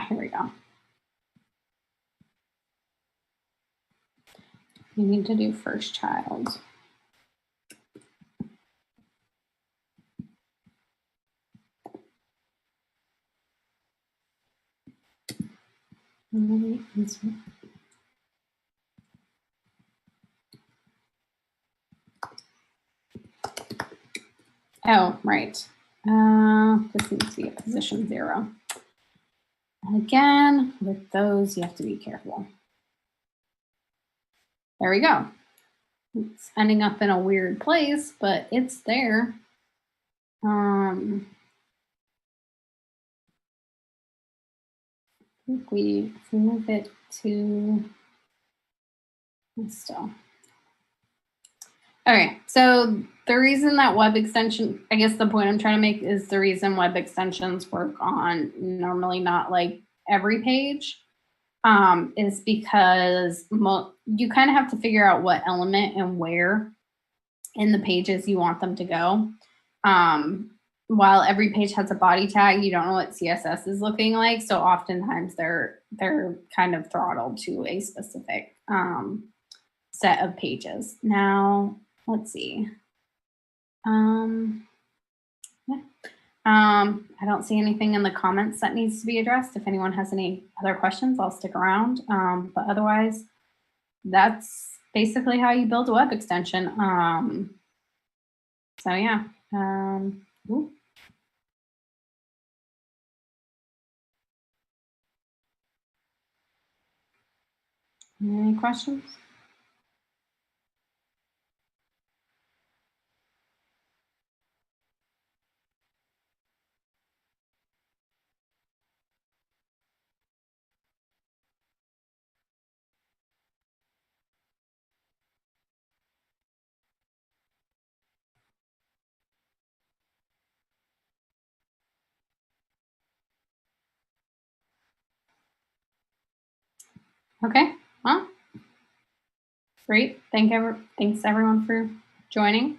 Here we go. You need to do first child. Oh, right. This needs to be a position 0. And again, with those, you have to be careful. There we go. It's ending up in a weird place, but it's there. I think if we move it to still. Okay, so the reason that web extension, I guess the point I'm trying to make is the reason web extensions work on normally not like every page is because you kind of have to figure out what element and where in the pages you want them to go. While every page has a body tag, you don't know what CSS is looking like. So oftentimes they're kind of throttled to a specific set of pages. Now, let's see. I don't see anything in the comments that needs to be addressed. If anyone has any other questions, I'll stick around. But otherwise, that's basically how you build a web extension. So yeah. Any questions? Okay, well, great. Thanks everyone for joining.